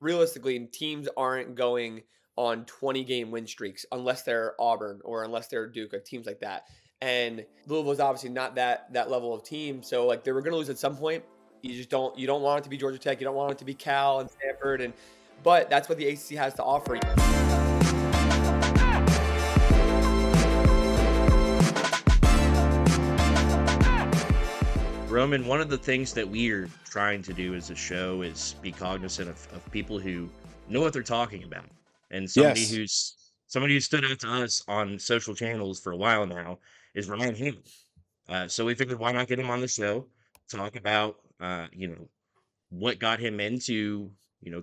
realistically, teams aren't going on 20-game win streaks unless they're Auburn or unless they're Duke or teams like that. And Louisville's obviously not that level of team. So like they were going to lose at some point. You don't want it to be Georgia Tech. You don't want it to be Cal and Stanford, but that's what the ACC has to offer. Roman, one of the things that we are trying to do as a show is be cognizant of people who know what they're talking about. And Yes. somebody who stood out to us on social channels for a while now is Ryan Hammond. So we figured, why not get him on the show, talk about what got him into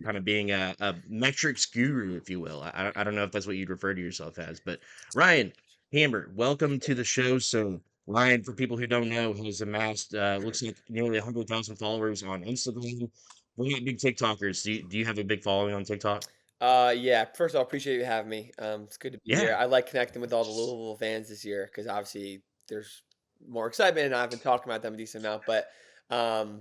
kind of being a metrics guru, if you will. I don't know if that's what you'd refer to yourself as, but Ryan Hammer, welcome to the show. So Ryan, for people who don't know, has amassed looks like nearly 100,000 followers on Instagram. We're not big TikTokers. Do you have a big following on TikTok? Yeah. First of all, appreciate you having me. It's good to be Yeah. here. I like connecting with all the Louisville fans this year because obviously there's more excitement, and I've been talking about them a decent amount. But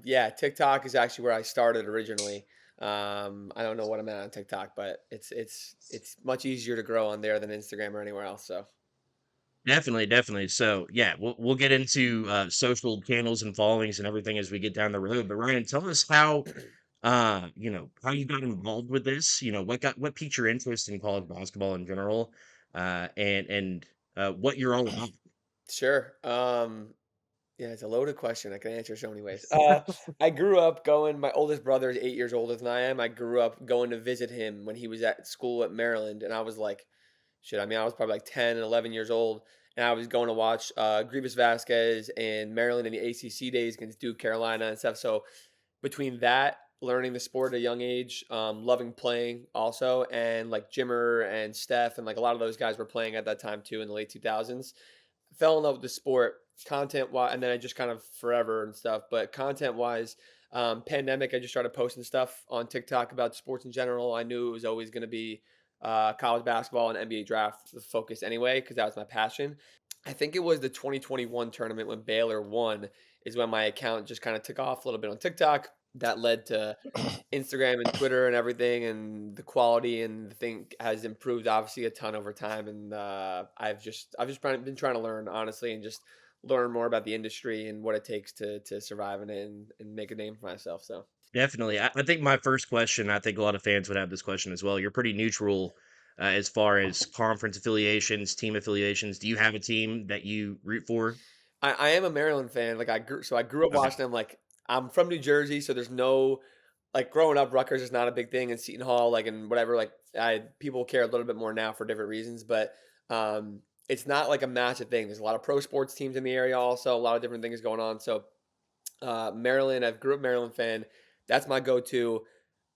yeah, TikTok is actually where I started originally. I don't know what I'm at on TikTok, but it's much easier to grow on there than Instagram or anywhere else. So Definitely, definitely. So yeah, we'll get into social channels and followings and everything as we get down the road. But Ryan, tell us how how you got involved with this. What piqued your interest in college basketball in general, and what you're all about. sure. Yeah, it's a loaded question. I can answer so many ways. I grew up going. My oldest brother is 8 years older than I am. I grew up going to visit him when he was at school at Maryland, and I was like, shit. I mean, I was probably like 10 and 11 years old, and I was going to watch Grievous Vasquez and Maryland in the ACC days against Duke, Carolina, and stuff. So between that, learning the sport at a young age, loving playing also, and like Jimmer and Steph and like a lot of those guys were playing at that time too in the late 2000s. Fell in love with the sport content wise, and then I just kind of forever and stuff. But content wise, pandemic, I just started posting stuff on TikTok about sports in general. I knew it was always going to be college basketball and NBA draft the focus anyway, because that was my passion. I think it was the 2021 tournament when Baylor won, is when my account just kind of took off a little bit on TikTok. That led to Instagram and Twitter and everything, and the quality and the thing has improved obviously a ton over time. And been trying to learn honestly, and just learn more about the industry and what it takes to survive in it and make a name for myself. So Definitely. I think my first question, I think a lot of fans would have this question as well. You're pretty neutral as far as conference affiliations, team affiliations. Do you have a team that you root for? I am a Maryland fan. Like I grew up Okay. watching them. Like I'm from New Jersey, so there's no like growing up. Rutgers is not a big thing, and Seton Hall, like and whatever. Like people care a little bit more now for different reasons, but it's not like a massive thing. There's a lot of pro sports teams in the area, also a lot of different things going on. So Maryland, I've grew up Maryland fan. That's my go-to.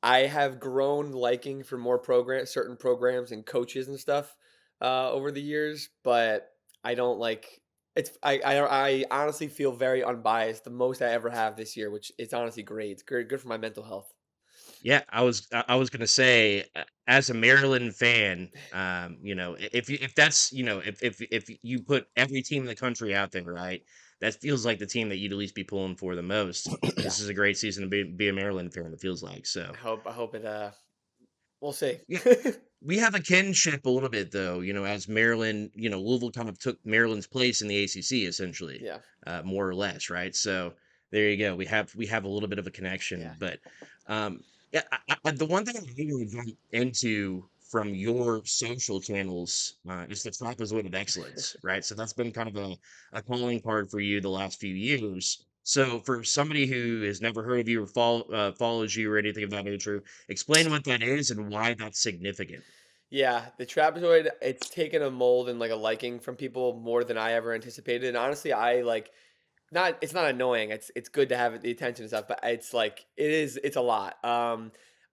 I have grown liking for more certain programs and coaches and stuff over the years, but I don't like it's. I honestly feel very unbiased. The most I ever have this year, which is honestly great. It's good for my mental health. Yeah, I was gonna say, as a Maryland fan, if that's if you put every team in the country out there, right, that feels like the team that you'd at least be pulling for the most. Yeah, This is a great season to be a Maryland fan. It feels like so. I hope it. We'll see. Yeah, we have a kinship a little bit though. As Maryland, Louisville kind of took Maryland's place in the ACC essentially, Yeah, more or less, right? So there you go. We have a little bit of a connection, yeah. but yeah, the one thing I really jump into from your social channels is the Trapezoid of Excellence, right? So that's been kind of a calling card for you the last few years. So for somebody who has never heard of you or follows you or anything of that nature, explain what that is and why that's significant. Yeah, the trapezoid, it's taken a mold and like a liking from people more than I ever anticipated. And honestly, I like not it's not annoying. It's good to have the attention and stuff, but it's a lot.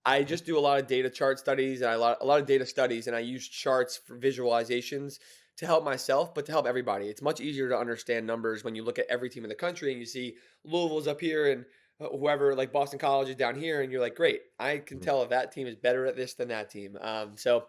I just do a lot of data chart studies and a lot of data studies, and I use charts for visualizations to help myself, but to help everybody. It's much easier to understand numbers when you look at every team in the country and you see Louisville's up here and whoever like Boston College is down here, and you're like, great, I can Mhm. tell if that team is better at this than that team. So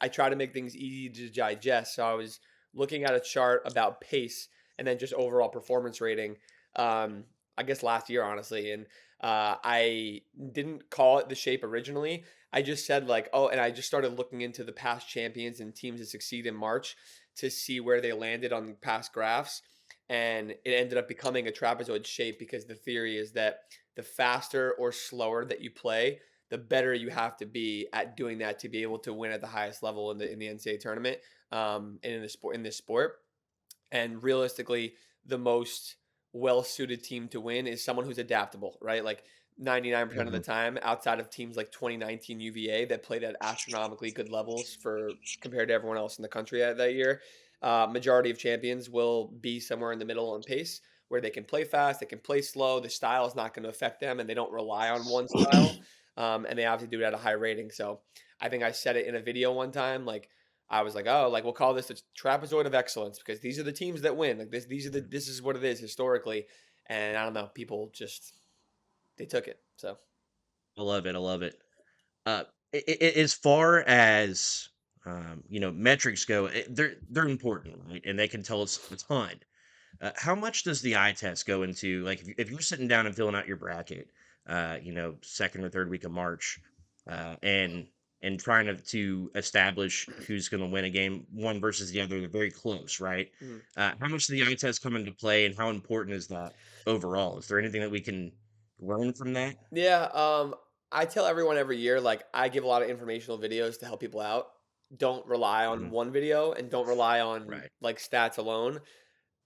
I try to make things easy to digest. So I was looking at a chart about pace and then just overall performance rating. I guess last year, honestly, and I didn't call it the shape originally. I just said like, oh, and I just started looking into the past champions and teams that succeed in March to see where they landed on past graphs. And it ended up becoming a trapezoid shape because the theory is that the faster or slower that you play, the better you have to be at doing that to be able to win at the highest level in the NCAA tournament, and in this sport. And realistically, the most well suited team to win is someone who's adaptable, right? Like 99% of the Mhm. time, outside of teams like 2019 UVA that played at astronomically good levels for compared to everyone else in the country that year, majority of champions will be somewhere in the middle on pace where they can play fast, they can play slow. The style is not going to affect them, and they don't rely on one style. And they have to do it at a high rating. So I think I said it in a video one time, like I was like, "Oh, like we'll call this the Trapezoid of Excellence because these are the teams that win. Like this is what it is historically." And I don't know, people just they took it. So I love it. I love it. As far as metrics go, they're important, right? And they can tell us a ton. How much does the eye test go into, like, if you're sitting down and filling out your bracket, second or third week of March, and trying to establish who's going to win a game, one versus the other, they're very close, right? mhm. How much does the eye test come into play, and how important is that overall? Is there anything that we can learn from that? Yeah, I tell everyone every year, like I give a lot of informational videos to help people out. Don't rely on Mhm. one video and don't rely on Right. like stats alone.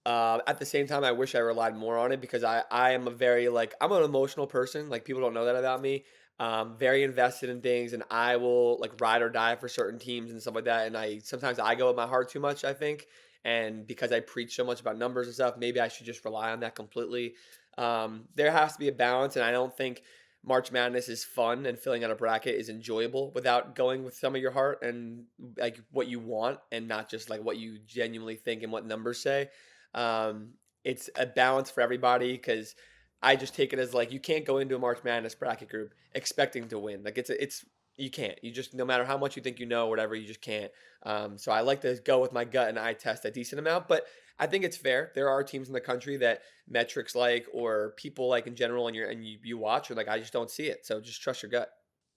At the same time, I wish I relied more on it because I am a very like I'm an emotional person. Like people don't know that about me. Very invested in things, and I will like ride or die for certain teams and stuff like that. And I sometimes I go with my heart too much. I think, and because I preach so much about numbers and stuff, maybe I should just rely on that completely. There has to be a balance, and I don't think March Madness is fun and filling out a bracket is enjoyable without going with some of your heart and like what you want and not just like what you genuinely think and what numbers say. um, it's a balance for everybody because I just take it as like you can't go into a March Madness bracket group expecting to win. Like it's you can't. You just no matter how much you think you know, whatever, you just can't. So I like to go with my gut and eye test a decent amount, but I think it's fair. There are teams in the country that metrics like or people like in general, and you watch, or like I just don't see it. So just trust your gut.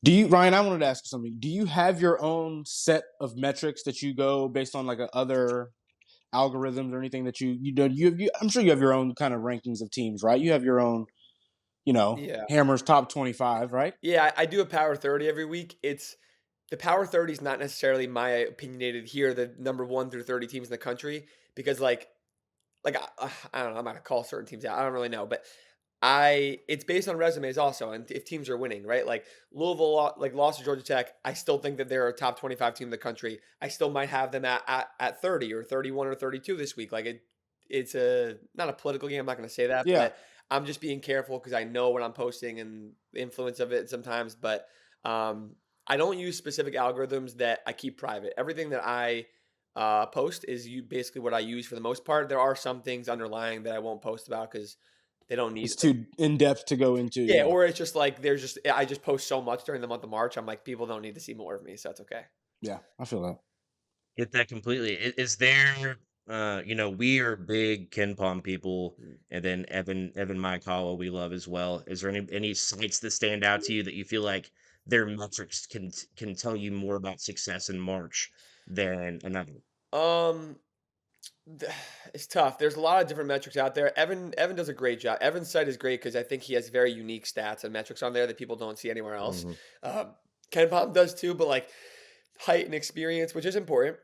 Do you, Ryan? I wanted to ask you something. Do you have your own set of metrics that you go based on like a other algorithms or anything that you do? I'm sure you have your own kind of rankings of teams, right? You have your own, Yeah. Hammer's top 25, right? Yeah, I do a power 30 every week. It's the power 30 is not necessarily my opinionated here, the number 1 through 30 teams in the country, because I don't know, I'm not gonna call certain teams out. I don't really know, but I it's based on resumes also, and if teams are winning, right? Like Louisville, like lost to Georgia Tech. I still think that they're a top 25 team in the country. I still might have them at 30 or 31 or 32 this week. It's a not a political game. I'm not going to say that, Yeah, but I'm just being careful because I know what I'm posting and the influence of it sometimes. But um, I don't use specific algorithms that I keep private. Everything that I post is you basically what I use for the most part. There are some things underlying that I won't post about because they don't need it's like too in depth to go into. yeah, Yeah, or it's just like there's just I just post so much during the month of March. I'm like people don't need to see more of me, so that's okay. yeah, I feel that. Get that completely. Is there, we are big Ken Palm people, Mm. and then Evan Maikawa we love as well. Is there any sites that stand out to you that you feel like their metrics can tell you more about success in March than another? Um, it's tough. There's a lot of different metrics out there. Evan does a great job. Evan's site is great because I think he has very unique stats and metrics on there that people don't see anywhere else. Mhm. Um, Ken Palm does too, but like height and experience, which is important.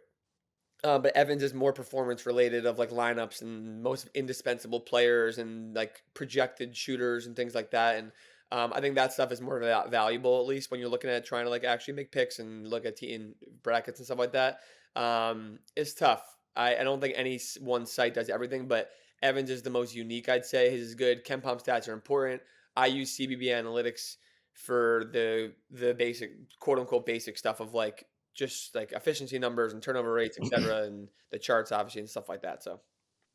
But Evans is more performance related of like lineups and most indispensable players and like projected shooters and things like that. And I think that stuff is more valuable, at least when you're looking at trying to like actually make picks and look at team brackets and stuff like that. It's tough. I don't think any one site does everything, but Evans is the most unique, I'd say. His is good. Ken Pump stats are important. I use CBB analytics for the basic quote unquote basic stuff of like just like efficiency numbers and turnover rates, et cetera, and the charts obviously and stuff like that. So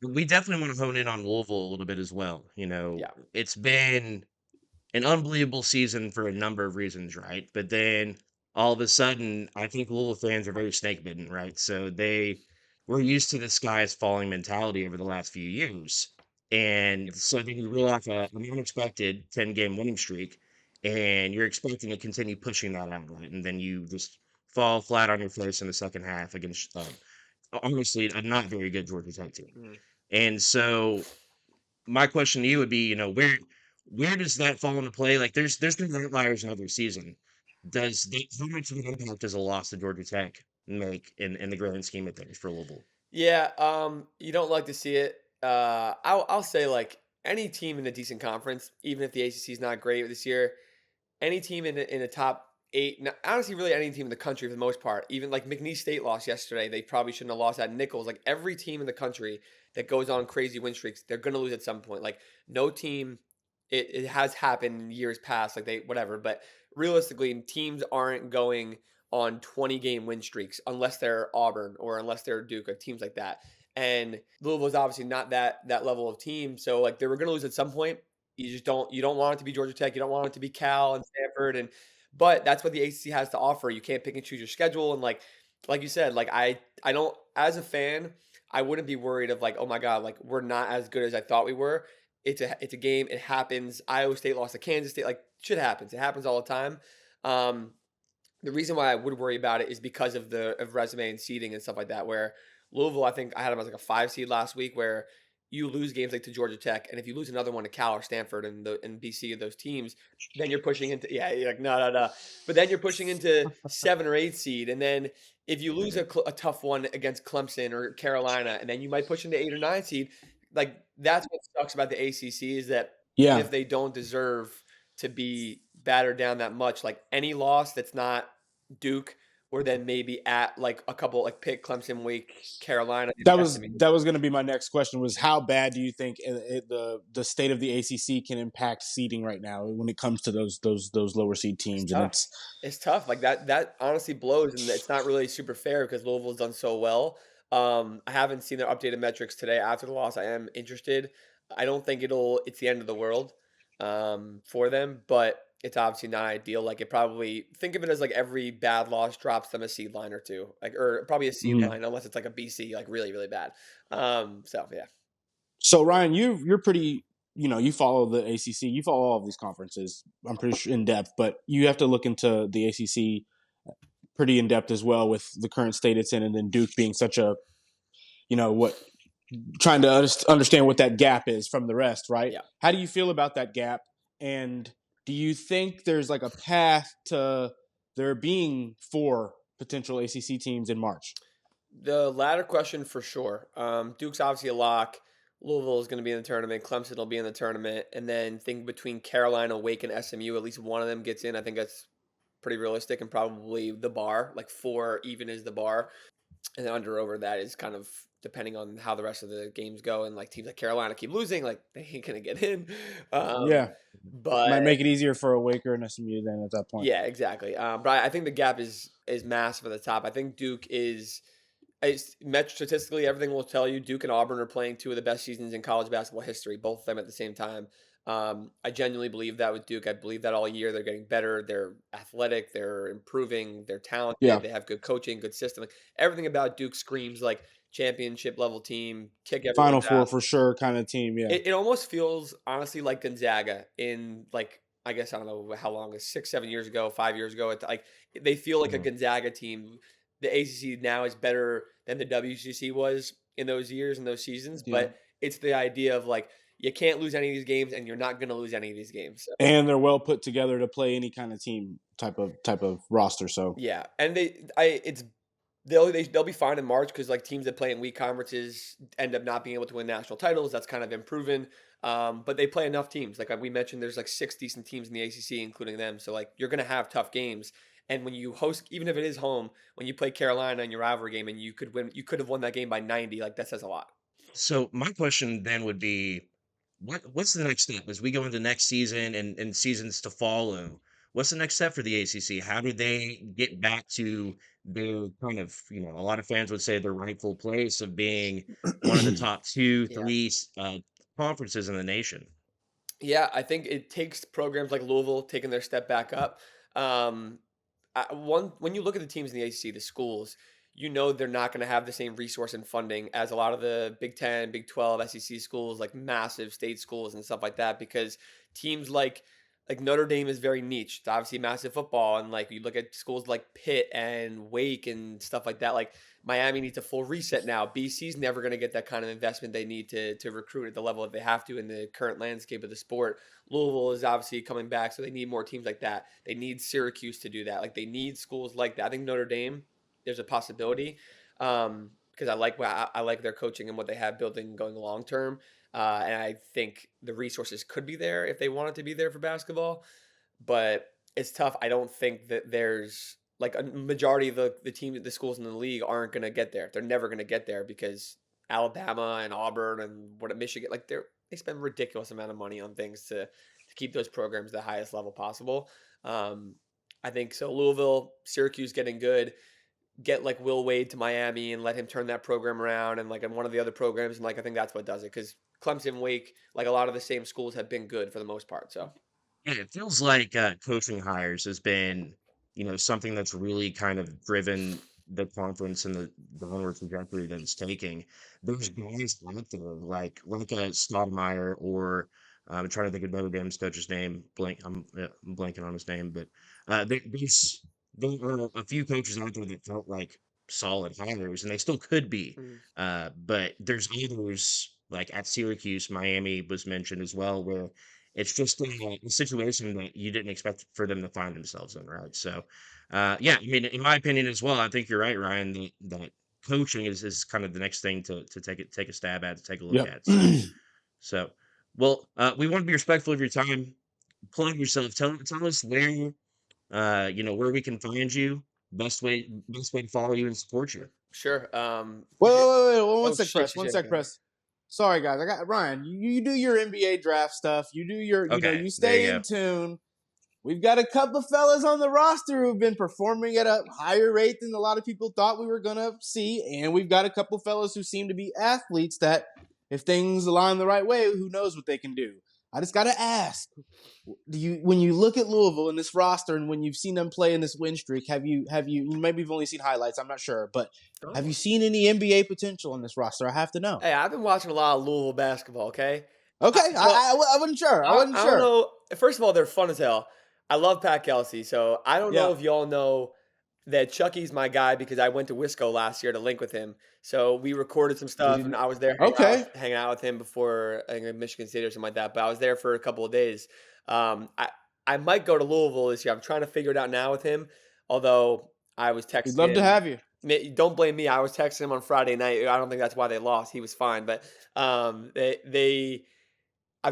We definitely want to hone in on Louisville a little bit as well. yeah. It's been an unbelievable season for a number of reasons, right? But then all of a sudden, I think Louisville fans are very snake bitten, right? So they were used to the sky is falling mentality over the last few years. And so then you reel off an unexpected 10-game winning streak, and you're expecting to continue pushing that outlet, and then you just fall flat on your face in the second half against, honestly, a not very good Georgia Tech team. Mm. And so my question to you would be, where does that fall into play? Like, there's been outliers in every season. How much of an impact does a loss to Georgia Tech make in the grand scheme of things for Louisville? Yeah, you don't like to see it. I'll say like any team in a decent conference, even if the ACC is not great this year, any team in the top 8, honestly, really any team in the country for the most part, even like McNeese State lost yesterday, they probably shouldn't have lost at Nichols. Like every team in the country that goes on crazy win streaks, they're gonna lose at some point. Like no team, it has happened in years past, like they whatever, but realistically, teams aren't going on 20-game win streaks unless they're Auburn or unless they're Duke or teams like that. And Louisville's obviously not that level of team, so like they were gonna lose at some point. You don't want it to be Georgia Tech. You don't want it to be Cal and Stanford, but that's what the ACC has to offer. You can't pick and choose your schedule, and like you said, like I don't, as a fan, I wouldn't be worried of like, oh my god, like we're not as good as I thought we were. It's a game. It happens. Iowa State lost to Kansas State. Like shit happens. It happens all the time. Um, the reason why I would worry about it is because of the resume and seeding and stuff like that. Where Louisville, I think I had them as like a 5 seed last week, where you lose games like to Georgia Tech, and if you lose another one to Cal or Stanford and BC of those teams, then you're pushing into you're like no, but then you're pushing into 7 or 8 seed, and then if you lose a tough one against Clemson or Carolina, and then you might push into 8 or 9 seed. Like that's what sucks about the ACC is that even Yeah, if they don't deserve to be battered down that much. Like any loss that's not Duke, or then maybe at like a couple like pick Clemson, Wake, Carolina, that maybe was SMU. that was going to be my next question. Was how bad do you think the state of the ACC can impact seeding right now when it comes to those lower seed It's teams? And tough. it's It's tough. Like that honestly blows, and it's not really super fair because Louisville's done so well. I haven't seen their updated metrics today after the loss. I am interested. I don't think it's the end of the world for them, but it's obviously not ideal. Like it probably think of it as like every bad loss drops them a seed line or two, like or probably a seed mhm. line unless it's like a BC, like really really bad. So yeah, So Ryan, you're pretty, you follow the ACC, you follow all of these conferences. I'm pretty sure in depth, but you have to look into the ACC pretty in depth as well with the current state it's in, and then Duke being such a, what trying to understand what that gap is from the rest, right? yeah. How do you feel about that gap? And do you think there's like a path to there being 4 potential ACC teams in March? The latter question for sure. Duke's obviously a lock. Louisville is going to be in the tournament. Clemson will be in the tournament, and then think between Carolina, Wake, and SMU, at least one of them gets in. I think that's pretty realistic and probably the bar. Like 4 even is the bar, and then under over that is kind of depending on how the rest of the games go. And like teams like Carolina keep losing, like they ain't gonna get in. Um, Yeah, but might make it easier for a Waker and SMU then at that point. yeah, exactly. But I think the gap is massive at the top. I think Duke is. Statistically, everything will tell you Duke and Auburn are playing 2 of the best seasons in college basketball history, both of them at the same time. I genuinely believe that with Duke. I believe that all year. They're getting better. They're athletic. They're improving. They're Yeah, talented. They have good coaching, good system. Like, everything about Duke screams like championship level team, kick Final everyone's Four ass. for sure kind of team. Yeah, It almost feels honestly like Gonzaga in like I guess I don't know how long, 6, 7 years ago, 5 years ago. It's like they feel like a Mhm. Gonzaga team. The ACC now is better than the WCC was in those years and those seasons, yeah. but it's the idea of like you can't lose any of these games, and you're not going to lose any of these games. So, And they're well put together to play any kind of team type of roster. So yeah, and they'll be fine in March because like teams that play in weak conferences end up not being able to win national titles. That's kind of been proven. But they play enough teams. Like we mentioned, there's like 6 decent teams in the ACC, including them. So like you're gonna have tough games. And when you host, even if it is home, when you play Carolina in your rivalry game and you could have won that game by 90. Like that says a lot. So my question then would be, what's the next step as we go into next season and seasons to follow? What's the next step for the ACC? How do they get back to their kind of, a lot of fans would say their rightful place of being one of the top two, Yeah. three conferences in the nation? Yeah, I think it takes programs like Louisville taking their step back up. One when you look at the teams in the ACC, the schools, they're not going to have the same resource and funding as a lot of the Big 10, Big 12, SEC schools, like massive state schools and stuff like that, because teams like Notre Dame is very niche. It's obviously massive football, and like you look at schools like Pitt and Wake and stuff like that. Like Miami needs a full reset now. BC's never going to get that kind of investment they need to recruit at the level that they have to in the current landscape of the sport. Louisville is obviously coming back, so they need more teams like that. They need Syracuse to do that. Like they need schools like that. I think Notre Dame, there's a possibility, because I like their coaching and what they have building going long term. And I think the resources could be there if they wanted to be there for basketball, but it's tough. I don't think that there's like a majority of the schools in the league aren't going to get there. They're never going to get there because Alabama and Auburn and Michigan, like they spend ridiculous amount of money on things to keep those programs the highest level possible. I think so. Louisville, Syracuse getting good. Get like Will Wade to Miami and let him turn that program around, and like in one of the other programs, and like I think that's what does it, because Clemson, Wake, like a lot of the same schools have been good for the most part. So Yeah, it feels like coaching hires has been, something that's really kind of driven the conference and the onward trajectory that it's taking. There's guys out there like a Stoudemire or I'm trying to think of Notre Dame's coach's name. I'm blanking on his name, but there are a few coaches out there that felt like solid hires, and they still could be. mm, But there's others like at Syracuse, Miami was mentioned as well, where it's just a situation that you didn't expect for them to find themselves in, right? So, yeah, I mean, in my opinion as well, I think you're right, Ryan, that coaching is kind of the next thing to take a stab at, to take a look Yep. at. So, well, we want to be respectful of your time. Plug yourself. Tell us where, where we can find you. Best way to follow you and support you. sure. Wait. One Oh sec, shit, press. shit, One shit, sec, okay. press. Sorry, guys. I got Ryan. You do your NBA draft stuff. You do your, Okay, you there you stay go. in tune. We've got a couple fellas on the roster who've been performing at a higher rate than a lot of people thought we were going to see. And we've got a couple fellas who seem to be athletes that, if things align the right way, who knows what they can do. I just got to ask, when you look at Louisville in this roster and when you've seen them play in this win streak, have you maybe you've only seen highlights, I'm not sure, but have you seen any NBA potential in this roster? I have to know. Hey, I've been watching a lot of Louisville basketball. Okay, Okay, so I wasn't sure. I wasn't I don't sure. know. First of all, they're fun as hell. I love Pat Kelsey, so I don't know Yeah. if y'all know that Chucky's my guy because I went to Wisco last year to link with him. So we recorded some stuff, and I was there Okay. hanging out with him before I think at Michigan State or something like that. But I was there for a couple of days. I might go to Louisville this year. I'm trying to figure it out now with him. Although I was We'd texting love to him. have you. Don't blame me. I was texting him on Friday night. I don't think that's why they lost. He was fine, but I'm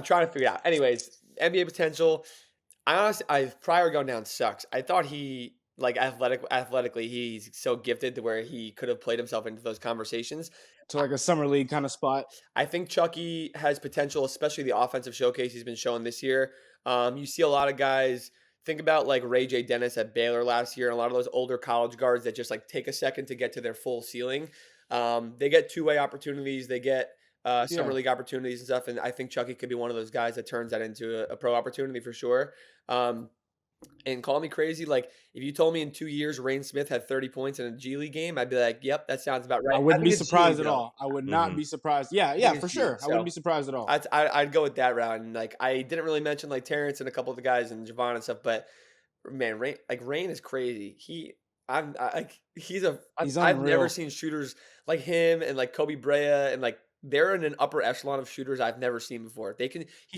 trying to figure it out. Anyways, NBA potential. Prior going down sucks. I thought he like athletically he's so gifted to where he could have played himself into those conversations. To like a summer league kind of spot. I think Chucky has potential, especially the offensive showcase he's been showing this year. You see a lot of guys. Think about like Ray J. Dennis at Baylor last year, and a lot of those older college guards that just like take a second to get to their full ceiling. They get two-way opportunities. They get summer league opportunities and stuff. And I think Chucky could be one of those guys that turns that into a pro opportunity for sure. And call me crazy. Like if you told me in 2 years Rain Smith had 30 points in a G League game, I'd be like, yep, that sounds about right. I wouldn't be think it's G surprised League, at though. all. I would not Mhm. be surprised. Yeah, think for it's G sure. League, I wouldn't so be surprised at all. I'd go with that route. And like I didn't really mention like Terrence and a couple of the guys and Javon and stuff, but man, Rain is crazy. He's I've never unreal. seen shooters like him and like Kobe Brea and like they're in an upper echelon of shooters I've never seen before. He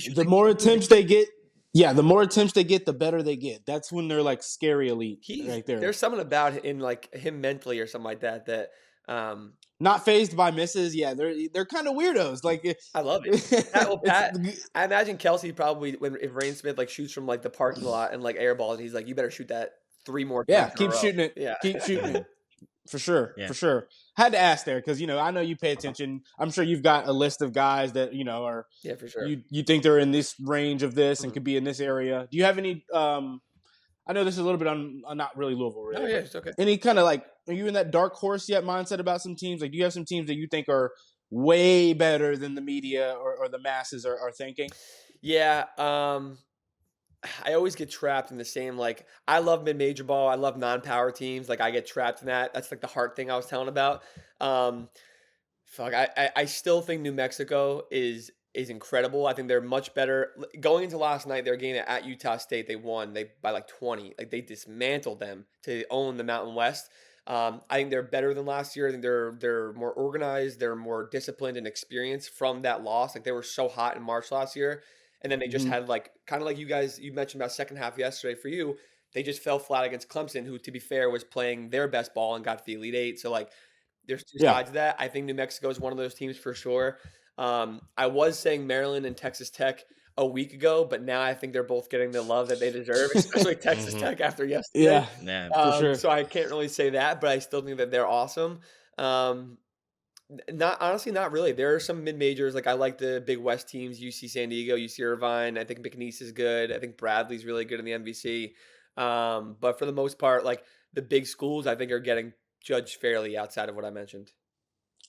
shoots The like more 2 attempts they get, the more attempts they get, the better they get. That's when they're like scary elite right there. There's something about in like him mentally or something like that Not phased by misses. Yeah, they're kind of weirdos. Like I love it. Pat, it's, I imagine Kelsey probably if Rain Smith like shoots from like the parking lot and like airballs, he's like, you better shoot that 3 more times in a keep row. shooting it. Yeah. Keep shooting it. For sure. Yeah. For sure. Had to ask there because, I know you pay attention. I'm sure you've got a list of guys that, are Yeah, for sure. you think they're in this range of this and Mhm. could be in this area. Do you have any I know this is a little bit on not really Louisville Oh related. yeah, it's okay. Any kind of like, are you in that dark horse yet mindset about some teams? Like, do you have some teams that you think are way better than the media or the masses are thinking? Yeah, I always get trapped in the same, like, I love mid-major ball, I love non-power teams, like, I get trapped in that. That's, like, the heart thing I was telling about. Um, Fuck, I still think New Mexico is incredible. I think they're much better. Going into last night, their game at Utah State, they won they by like 20. Like they dismantled them to own the Mountain West. I think they're better than last year. I think they're more organized. They're more disciplined and experienced from that loss. Like they were so hot in March last year, and then they just Mhm. had like kind of like you mentioned about second half yesterday for you. They just fell flat against Clemson, who to be fair was playing their best ball and got to the Elite Eight. So like there's two Yeah. sides to that. I think New Mexico is one of those teams for sure. I was saying Maryland and Texas Tech a week ago, but now I think they're both getting the love that they deserve, especially Texas Mhm. Tech after yesterday. Yeah, Yeah. for sure. So I can't really say that, but I still think that they're awesome. Not honestly, not really. There are some mid majors like I like the Big West teams: UC San Diego, UC Irvine. I think McNeese is good. I think Bradley's really good in the MVC. But for the most part, like the big schools, I think are getting judged fairly outside of what I mentioned.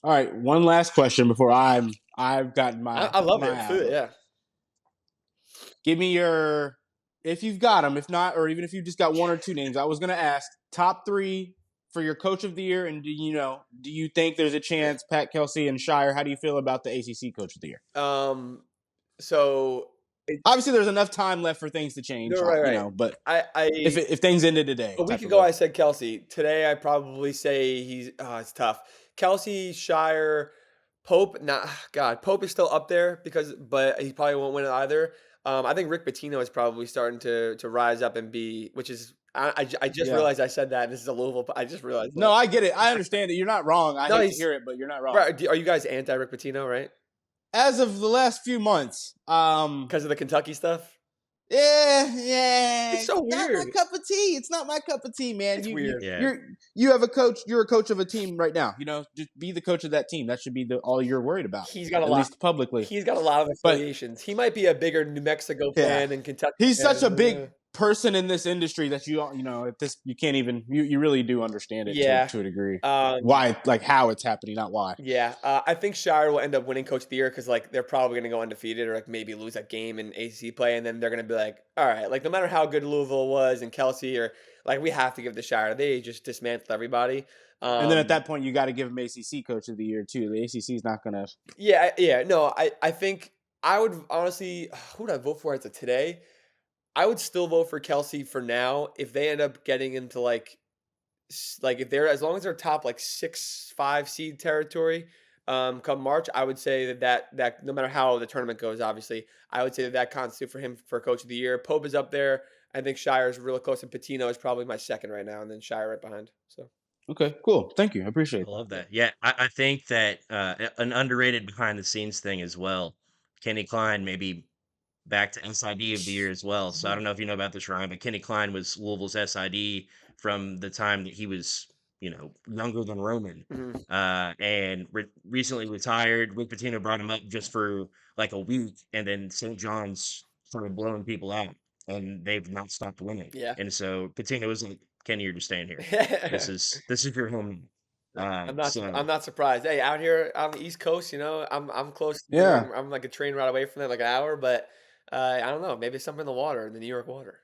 All right, one last question before I've gotten I love my it. Food, outlook. yeah. Give me your, if you've got them, if not, or even if you just got one or two names. I was going to ask top three for your coach of the year, and do you think there's a chance Pat Kelsey and Shire? How do you feel about the ACC coach of the year? Um, so it, Obviously, there's enough time left for things to no, change, right, right. but I if things ended today, a week type of ago a I said Kelsey. Today I probably say he's. Oh, it's tough. Kelsey, Shire, Pope. Not God. Pope is still up there but he probably won't win it either. I think Rick Pitino is probably starting to rise up and be, which is I just yeah. realized I said that. This is a Louisville. I just realized No, that. I get it. I understand it. You're not wrong. I No, hate to he's hear it, but you're not wrong. right. Are you guys anti Rick Pitino, right? As of the last few months, Because of the Kentucky stuff. yeah, It's so not my weird. cup of tea. It's not my cup of tea, man. It's You you weird. Yeah. you're you have a coach. You're a coach of a team right now. Just be the coach of that team. That should be all you're worried about, He's got a at lot. least publicly. He's got a lot of But affiliations. He might be a bigger New Mexico yeah, fan and Kentucky he's such a fan. big person in this industry that at this you can't even you really do understand it Yeah. to a degree. Um, Why, like how it's happening, not why. yeah. I think Shire will end up winning Coach of the Year because like they're probably going to go undefeated or like maybe lose a game in ACC play, and then they're going to be like, all right, like no matter how good Louisville was and Kelsey or like we have to give the Shire. They just dismantled everybody. And then at Um, that point, you got to give him ACC coach of the year too. The ACC is not going to. yeah, yeah. No, I think I would honestly. Who would I vote for as of today? I would still vote for Kelsey for now if they end up getting into like if they're as long as they're top like 6-5 seed territory come March, I would say that no matter how the tournament goes, obviously, I would say that constitute for him for coach of the year. Pope is up there. I think Shire is really close, and Patino is probably my second right now, and then Shire right behind. So Okay, cool. Thank you. I appreciate I that. love that. Yeah, I think that an underrated behind the scenes thing as well. Kenny Klein maybe back to SID of the year as well. So I don't know if you know about this, Ryan, but Kenny Klein was Louisville's SID from the time that he was, younger than Roman. mhm. And recently retired. Rick Pitino brought him up just for like a week, and then St. John's started blowing people out, and they've not stopped winning. Yeah. And so Pitino was like, "Kenny, you're just staying here. This is your home." I'm So not surprised. Hey, out here on the East Coast, I'm close to Yeah. I'm like a train ride away from there, like an hour, but I don't know, maybe it's something in the water, in the New York water.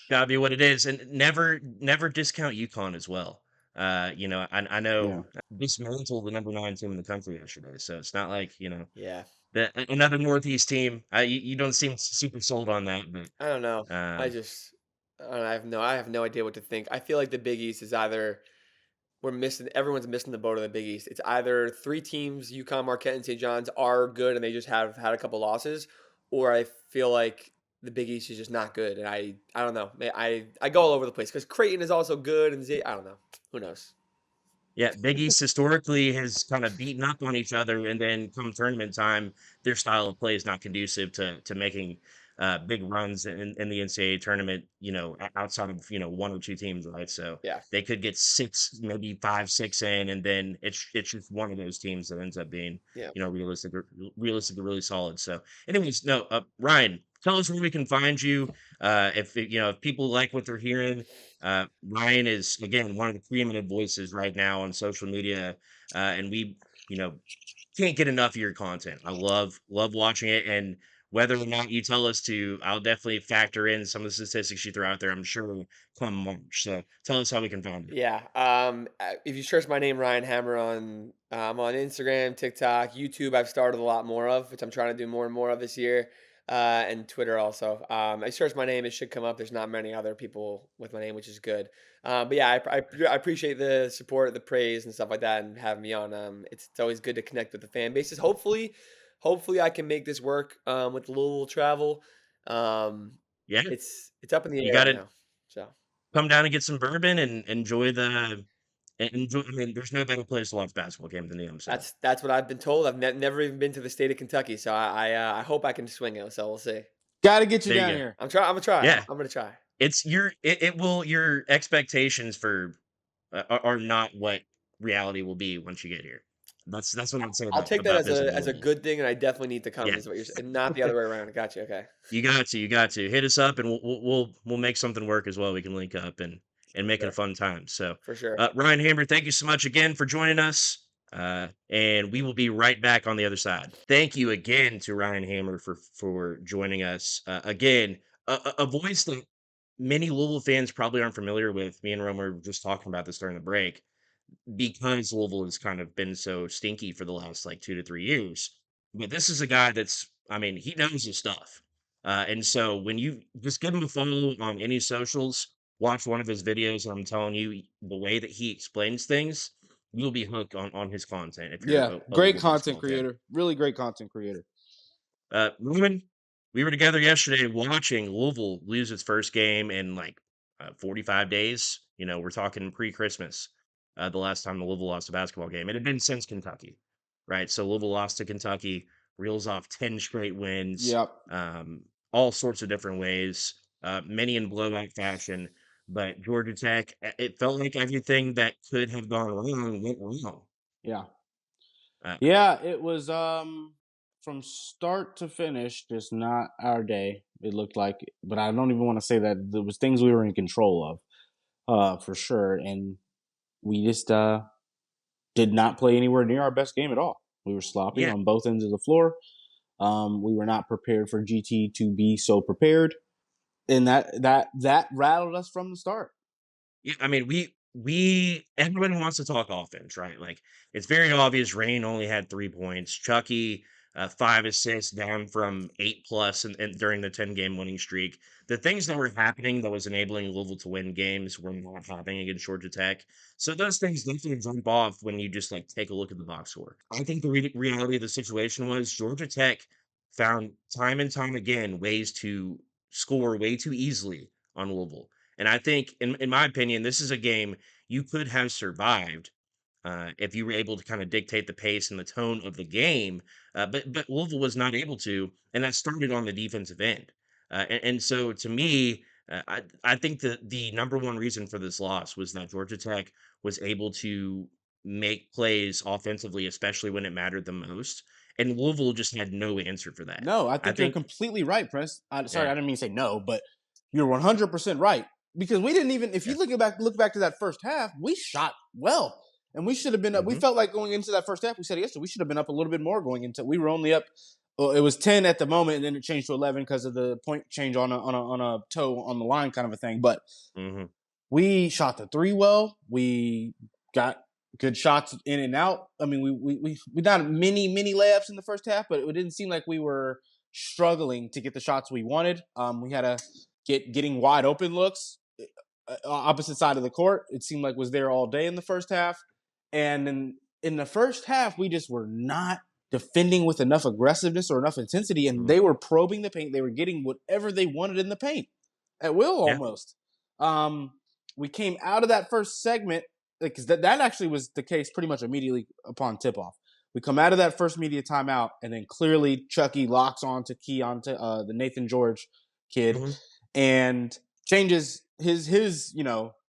gotta be what it is, and never discount UConn as well. I know Yeah. dismantled the number 9 team in the country yesterday, so it's not like Yeah. another Northeast team. You don't seem super sold on that, but I don't know. I um, just I don't know, I have no idea what to think. I feel like the Big East is either everyone's missing the boat of the Big East. It's either three teams, UConn, Marquette, and St. John's are good and they just have had a couple losses, or I feel like the Big East is just not good. And I don't know. I go all over the place because Creighton is also good and I don't know. Who knows? yeah, Big East historically has kind of beaten up on each other, and then come tournament time, their style of play is not conducive to making big runs in the NCAA tournament. Outside of one or two teams, right? So Yeah. they could get 6, maybe 5, 6 in, and then it's just one of those teams that ends up being Yeah. realistically really solid. So, anyways, no, Ryan, tell us where we can find you. If people like what they're hearing. Ryan is again one of the preeminent voices right now on social media, and we, you know, can't get enough of your content. I love watching it, and whether or not you tell us to, I'll definitely factor in some of the statistics you throw out there, I'm sure, come March. So tell us how we can find you. Yeah. If you search my name, Ryan Hammer, I'm on Instagram, TikTok, YouTube. I've started a lot more of, which I'm trying to do more and more of this year, and Twitter also. I search my name, it should come up. There's not many other people with my name, which is good. But yeah, I appreciate the support, the praise, and stuff like that, and having me on. It's always good to connect with the fan bases. Hopefully, I can make this work with the Louisville travel. Um, Yeah, it's up in the you air got right to now. So. come down and get some bourbon and enjoy the. Enjoy, I mean, there's no better place to watch a basketball game than the so. That's what I've been told. I've never even been to the state of Kentucky, so I hope I can swing it. So we'll see. Got to get you There you down go. here. I'm trying. I'm gonna try. Yeah, I'm gonna try. it's it will your expectations for are not what reality will be once you get here. That's what I'm saying I'll take that about as visiting a Louisville. good thing, and I definitely need to come. Yeah, Is what you're saying, not the other way around. Gotcha. Okay, you got to hit us up, and we'll make something work as well. We can link up and make it a sure, fun time. So, for sure. Ryan Hammer, thank you so much again for joining us. And we will be right back on the other side. Thank you again to Ryan Hammer for joining us. Again, a voice that many Louisville fans probably aren't familiar with. Me and Rome were just talking about this during the break because Louisville has kind of been so stinky for the last like 2 to 3 years. But this is a guy that's, I mean, he knows his stuff. And so when you just give him a follow on any socials, watch one of his videos, and I'm telling you, the way that he explains things, you'll be hooked on his content if you're Yeah, a great Louisville content basketball fan. creator. Really great content creator. Ruben, we were together yesterday watching Louisville lose its first game in like 45 days. You know, we're talking pre-Christmas. The last time the Louisville lost a basketball game, it had been since Kentucky, right? So Louisville lost to Kentucky, reels off 10 straight wins, Yep. all sorts of different ways, many in blowout fashion. But Georgia Tech, it felt like everything that could have gone wrong went wrong. Yeah. Uh, Yeah, it was from start to finish just not our day. It looked like, but I don't even want to say that. There was things we were in control of, for sure, and we just did not play anywhere near our best game at all. We were sloppy yeah, on both ends of the floor. We were not prepared for GT to be so prepared, and that rattled us from the start. Yeah, I mean, we everyone wants to talk offense, right? Like it's very obvious. Rain only had 3 points. Chucky 5 assists, down from 8 plus, and during the 10 game winning streak. The things that were happening that was enabling Louisville to win games were not happening against Georgia Tech. So those things definitely jump off when you just like take a look at the box score. I think the reality of the situation was Georgia Tech found time and time again ways to score way too easily on Louisville. And I think, in my opinion, this is a game you could have survived if you were able to kind of dictate the pace and the tone of the game. But Louisville was not able to, and that started on the defensive end. And so, to me, I think that the number one reason for this loss was that Georgia Tech was able to make plays offensively, especially when it mattered the most. And Louisville just had no answer for that. No, I I think you're think, completely right, Press. Sorry, yeah, I didn't mean to say no, but you're 100% right because we didn't even. If yeah, you look back to that first half, we shot well, and we should have been up. We hmm felt like going into that first half. We said yesterday we should have been up a little bit more going into. We were only up. Well, it was 10 at the moment, and then it changed to 11 because of the point change on a toe on the line kind of a thing. But hmm we shot the three well. We got good shots in and out. I mean, we got many layups in the first half, but it didn't seem like we were struggling to get the shots we wanted. We had to getting wide open looks opposite side of the court. It seemed like was there all day in the first half, and in the first half we just were not defending with enough aggressiveness or enough intensity, and hmm they were probing the paint. They were getting whatever they wanted in the paint at will yeah, almost. Um, we came out of that first segment because that actually was the case pretty much immediately upon tip off. We come out of that first media timeout, and then clearly Chucky locks on to key onto the Nathan George kid hmm and changes his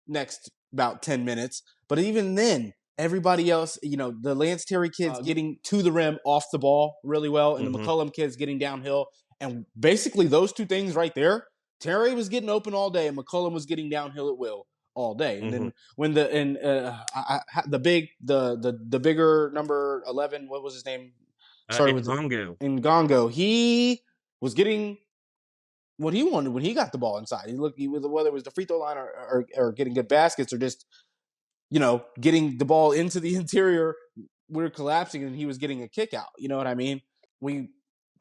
next about 10 minutes. But even then, everybody else, the Lance Terry kid's getting to the rim off the ball really well, and the hmm McCullum kid's getting downhill. And basically those two things right there, Terry was getting open all day, and McCullum was getting downhill at will all day. And hmm then when the bigger number 11, what was his name? Started with Ngongo. Ngongo. He was getting what he wanted when he got the ball inside. Whether it was the free throw line or getting good baskets or just getting the ball into the interior. We were collapsing and he was getting a kick out. You know what I mean? We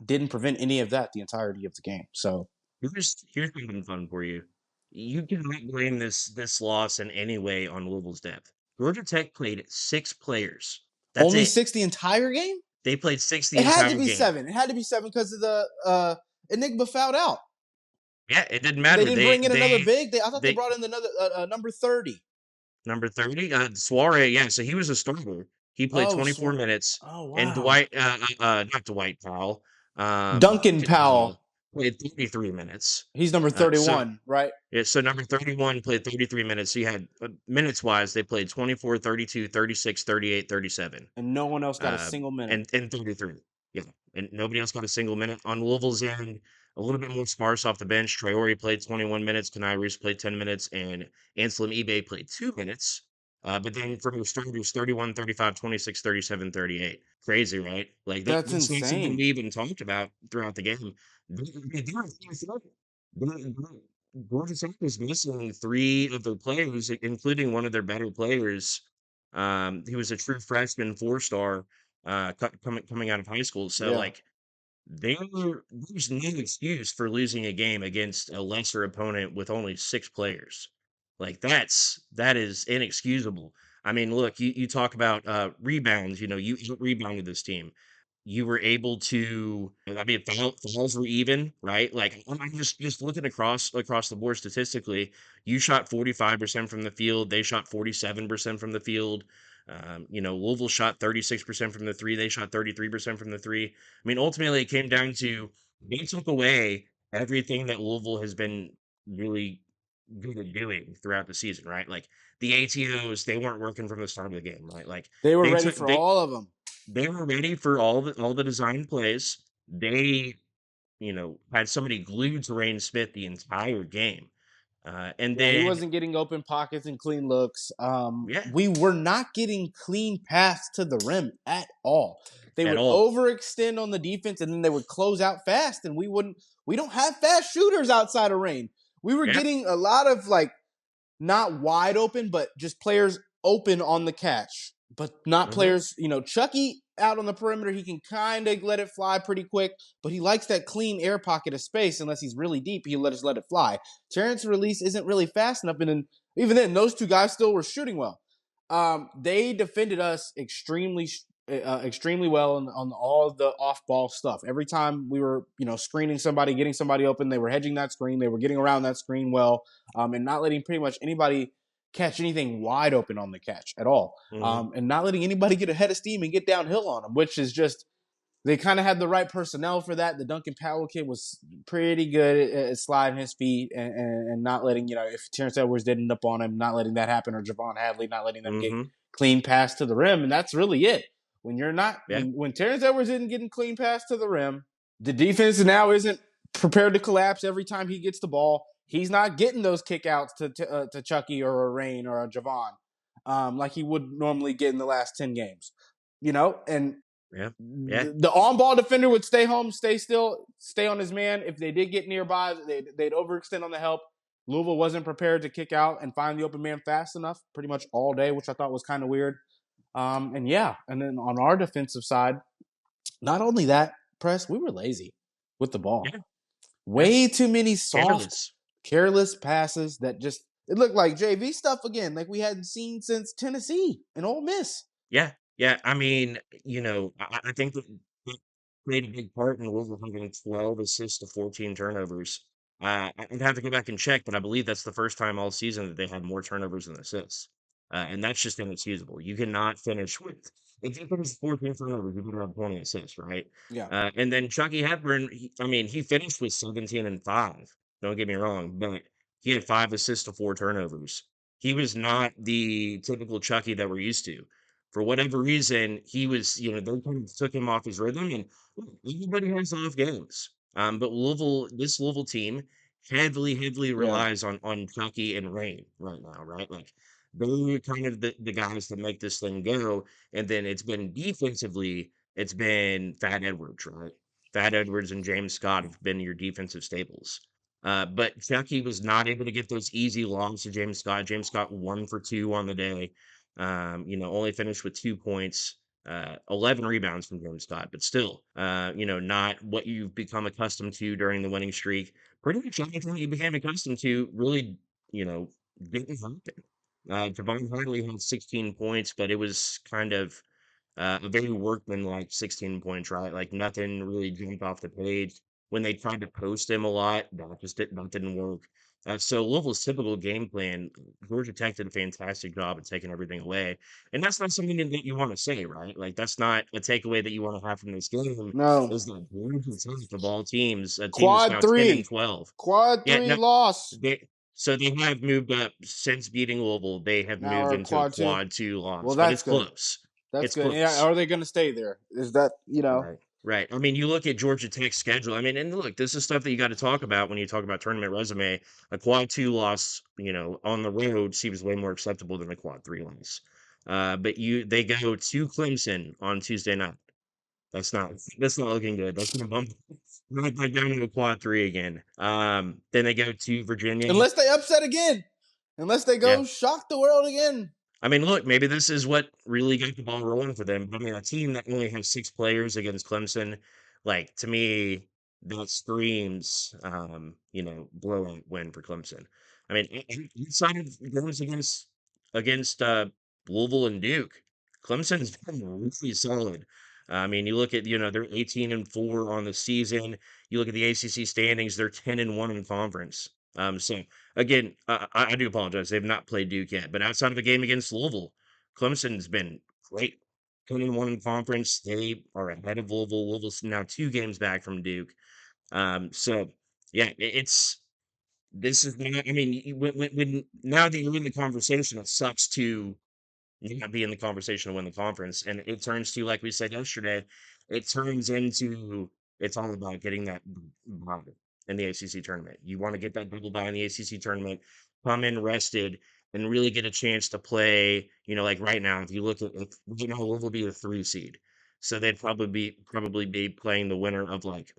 didn't prevent any of that the entirety of the game. So Here's something fun for you. You cannot blame this loss in any way on Louisville's depth. Georgia Tech played 6 players. That's only it. 6 the entire game? They played 6 the It had entire to be game. 7. It had to be 7 because of the Enigma fouled out. Yeah, it didn't They matter. didn't bring in another big. I thought they brought in another number 30. Number 30, Traore, yeah, so he was a starter. He played Oh, 24 minutes, oh and wow. Not Dwight Powell, Duncan Duncan Powell. Powell played 33 minutes. He's number So 31, right? yeah, so number 31 played 33 minutes. He had minutes-wise, they played 24, 32, 36, 38, 37, And no one else got a uh, single minute. and 33. Yeah, and nobody else got a single minute. On Louisville's end, a little bit more sparse off the bench. Traore played 21 minutes, Kenai Reese played 10 minutes, and Anselm Ebe played 2 minutes. But then from your starters, 31, 35, 26, 37, 38. Crazy, right? Like That's that's not something insane. we even talked about throughout the game. Georgia Tech was missing 3 of their players, including one of their better players. He was a true freshman 4-star coming out of high school. So Yeah. like there's no excuse for losing a game against a lesser opponent with only 6 players. Like that is inexcusable. I mean, look, you talk about rebounds. You rebounded this team. You were able to. I mean, fouls were even, right? Like I'm just looking across the board statistically. You shot 45% from the field. They shot 47% from the field. Louisville shot 36% from the three. They shot 33% from the three. I mean, ultimately, it came down to they took away everything that Louisville has been really good at doing throughout the season, right? Like the ATOs, they weren't working from the start of the game, right? Like They were they ready took for all of them. they were ready for all the design plays. They had somebody glued to Rain Smith the entire game, and Yeah, he then wasn't getting open pockets and clean looks. yeah, We were not getting clean paths to the rim at all. They at would all, overextend on the defense and then they would close out fast. And we don't have fast shooters outside of Rain. We were yeah, getting a lot of not wide open, but just players open on the catch, but not hmm players. Chucky out on the perimeter, he can kind of let it fly pretty quick, but he likes that clean air pocket of space. Unless he's really deep, he'll let it fly. Terrence release isn't really fast enough, and then even then, those two guys still were shooting well. They defended us extremely well on all the off-ball stuff. Every time we were, screening somebody, getting somebody open, they were hedging that screen. They were getting around that screen well, and not letting pretty much anybody catch anything wide open on the catch at all, hmm and not letting anybody get ahead of steam and get downhill on them, which is just they kind of had the right personnel for that. The Duncan Powell kid was pretty good at sliding his feet and not letting, if Terrence Edwards didn't end up on him, not letting that happen, or Javon Hadley, not letting them get hmm clean pass to the rim. And that's really it. When you're not, yeah, when Terrence Edwards isn't getting clean pass to the rim, the defense now isn't prepared to collapse every time he gets the ball. He's not getting those kickouts to Chucky or a Rain or a Javon like he would normally get in the last 10 games, and yeah, yeah, the on-ball defender would stay home, stay still, stay on his man. If they did get nearby, they'd overextend on the help. Louisville wasn't prepared to kick out and find the open man fast enough pretty much all day, which I thought was kind of weird. And then on our defensive side, not only that, Press, we were lazy with the ball. yeah, yeah. Way too many soft, Careless. careless passes that just it looked like JV stuff again, like we hadn't seen since Tennessee and Ole Miss. Yeah, yeah. I mean, I think that played a big part in Louisville having 12 assists to 14 turnovers. I'd have to go back and check, but I believe that's the first time all season that they had more turnovers than assists. And that's just inexcusable. You cannot finish with if you finish 14 turnovers, you can have 20 assists, right? Yeah. And then Chucky Hepburn, he finished with 17 and 5. Don't get me wrong, but he had 5 assists to 4 turnovers. He was not the typical Chucky that we're used to. For whatever reason, he was, they kind of took him off his rhythm, and look, everybody has off games. But this Louisville team heavily Yeah. relies on Chucky and Rain right now, right? Like they're kind of the guys that make this thing go. And then it's been defensively, it's been Fat Edwards, right? Thad Edwards and James Scott have been your defensive staples. But Chucky was not able to get those easy longs to James Scott. James Scott 1 for 2 on the day. Only finished with 2 points. 11 rebounds from James Scott, but still, not what you've become accustomed to during the winning streak. Pretty much anything you became accustomed to really, didn't happen. Javon Hartley had 16 points, but it was kind of a very workman-like 16 points, right? Like nothing really jumped off the page. When they tried to post him a lot, that didn't work. So Louisville's typical game plan, Georgia Tech did a fantastic job at taking everything away, and that's not something that you want to say, right? Like that's not a takeaway that you want to have from this game. No. Is that Georgia Tech of all teams, a team that's Quad now 10 and three. 12. Quad Yeah, 3 no, loss. they have moved up since beating Louisville. They have Now moved we're into a quad 2. quad 2 Well, loss, but that's it's good. close. That's It's good. Yeah, close. are they going to stay there? Is that, Right. Right. I mean, you look at Georgia Tech's schedule. I mean, and look, this is stuff that you got to talk about when you talk about tournament resume. A quad 2 loss, on the road seems way more acceptable than a quad 3 loss. But they go to Clemson on Tuesday night. That's not looking good. That's gonna bump right back down to a quad 3 again. Then they go to Virginia. unless they upset again. Unless they Yeah. go shock the world again. I mean, look, maybe this is what really got the ball rolling for them. I mean, a team that only has 6 players against Clemson, like to me, that screams, blowout win for Clemson. I mean, outside of games against Louisville and Duke, Clemson's been really solid. I mean, you look at they're 18-4 on the season. You look at the ACC standings; they're 10-1 in conference. So again, I do apologize. They've not played Duke yet, but outside of a game against Louisville, Clemson's been great. 10-1 in conference. They are ahead of Louisville. Louisville's now 2 games back from Duke. So yeah, this is not. I mean, when now that you're in the conversation, it sucks to not be in the conversation to win the conference. And it turns to, like we said yesterday, it turns into it's all about getting that bye in the ACC tournament. You want to get that double bye in the ACC tournament, come in rested, and really get a chance to play. Like right now, if you look at it, Louisville will be a 3 seed, so they'd probably be playing the winner of like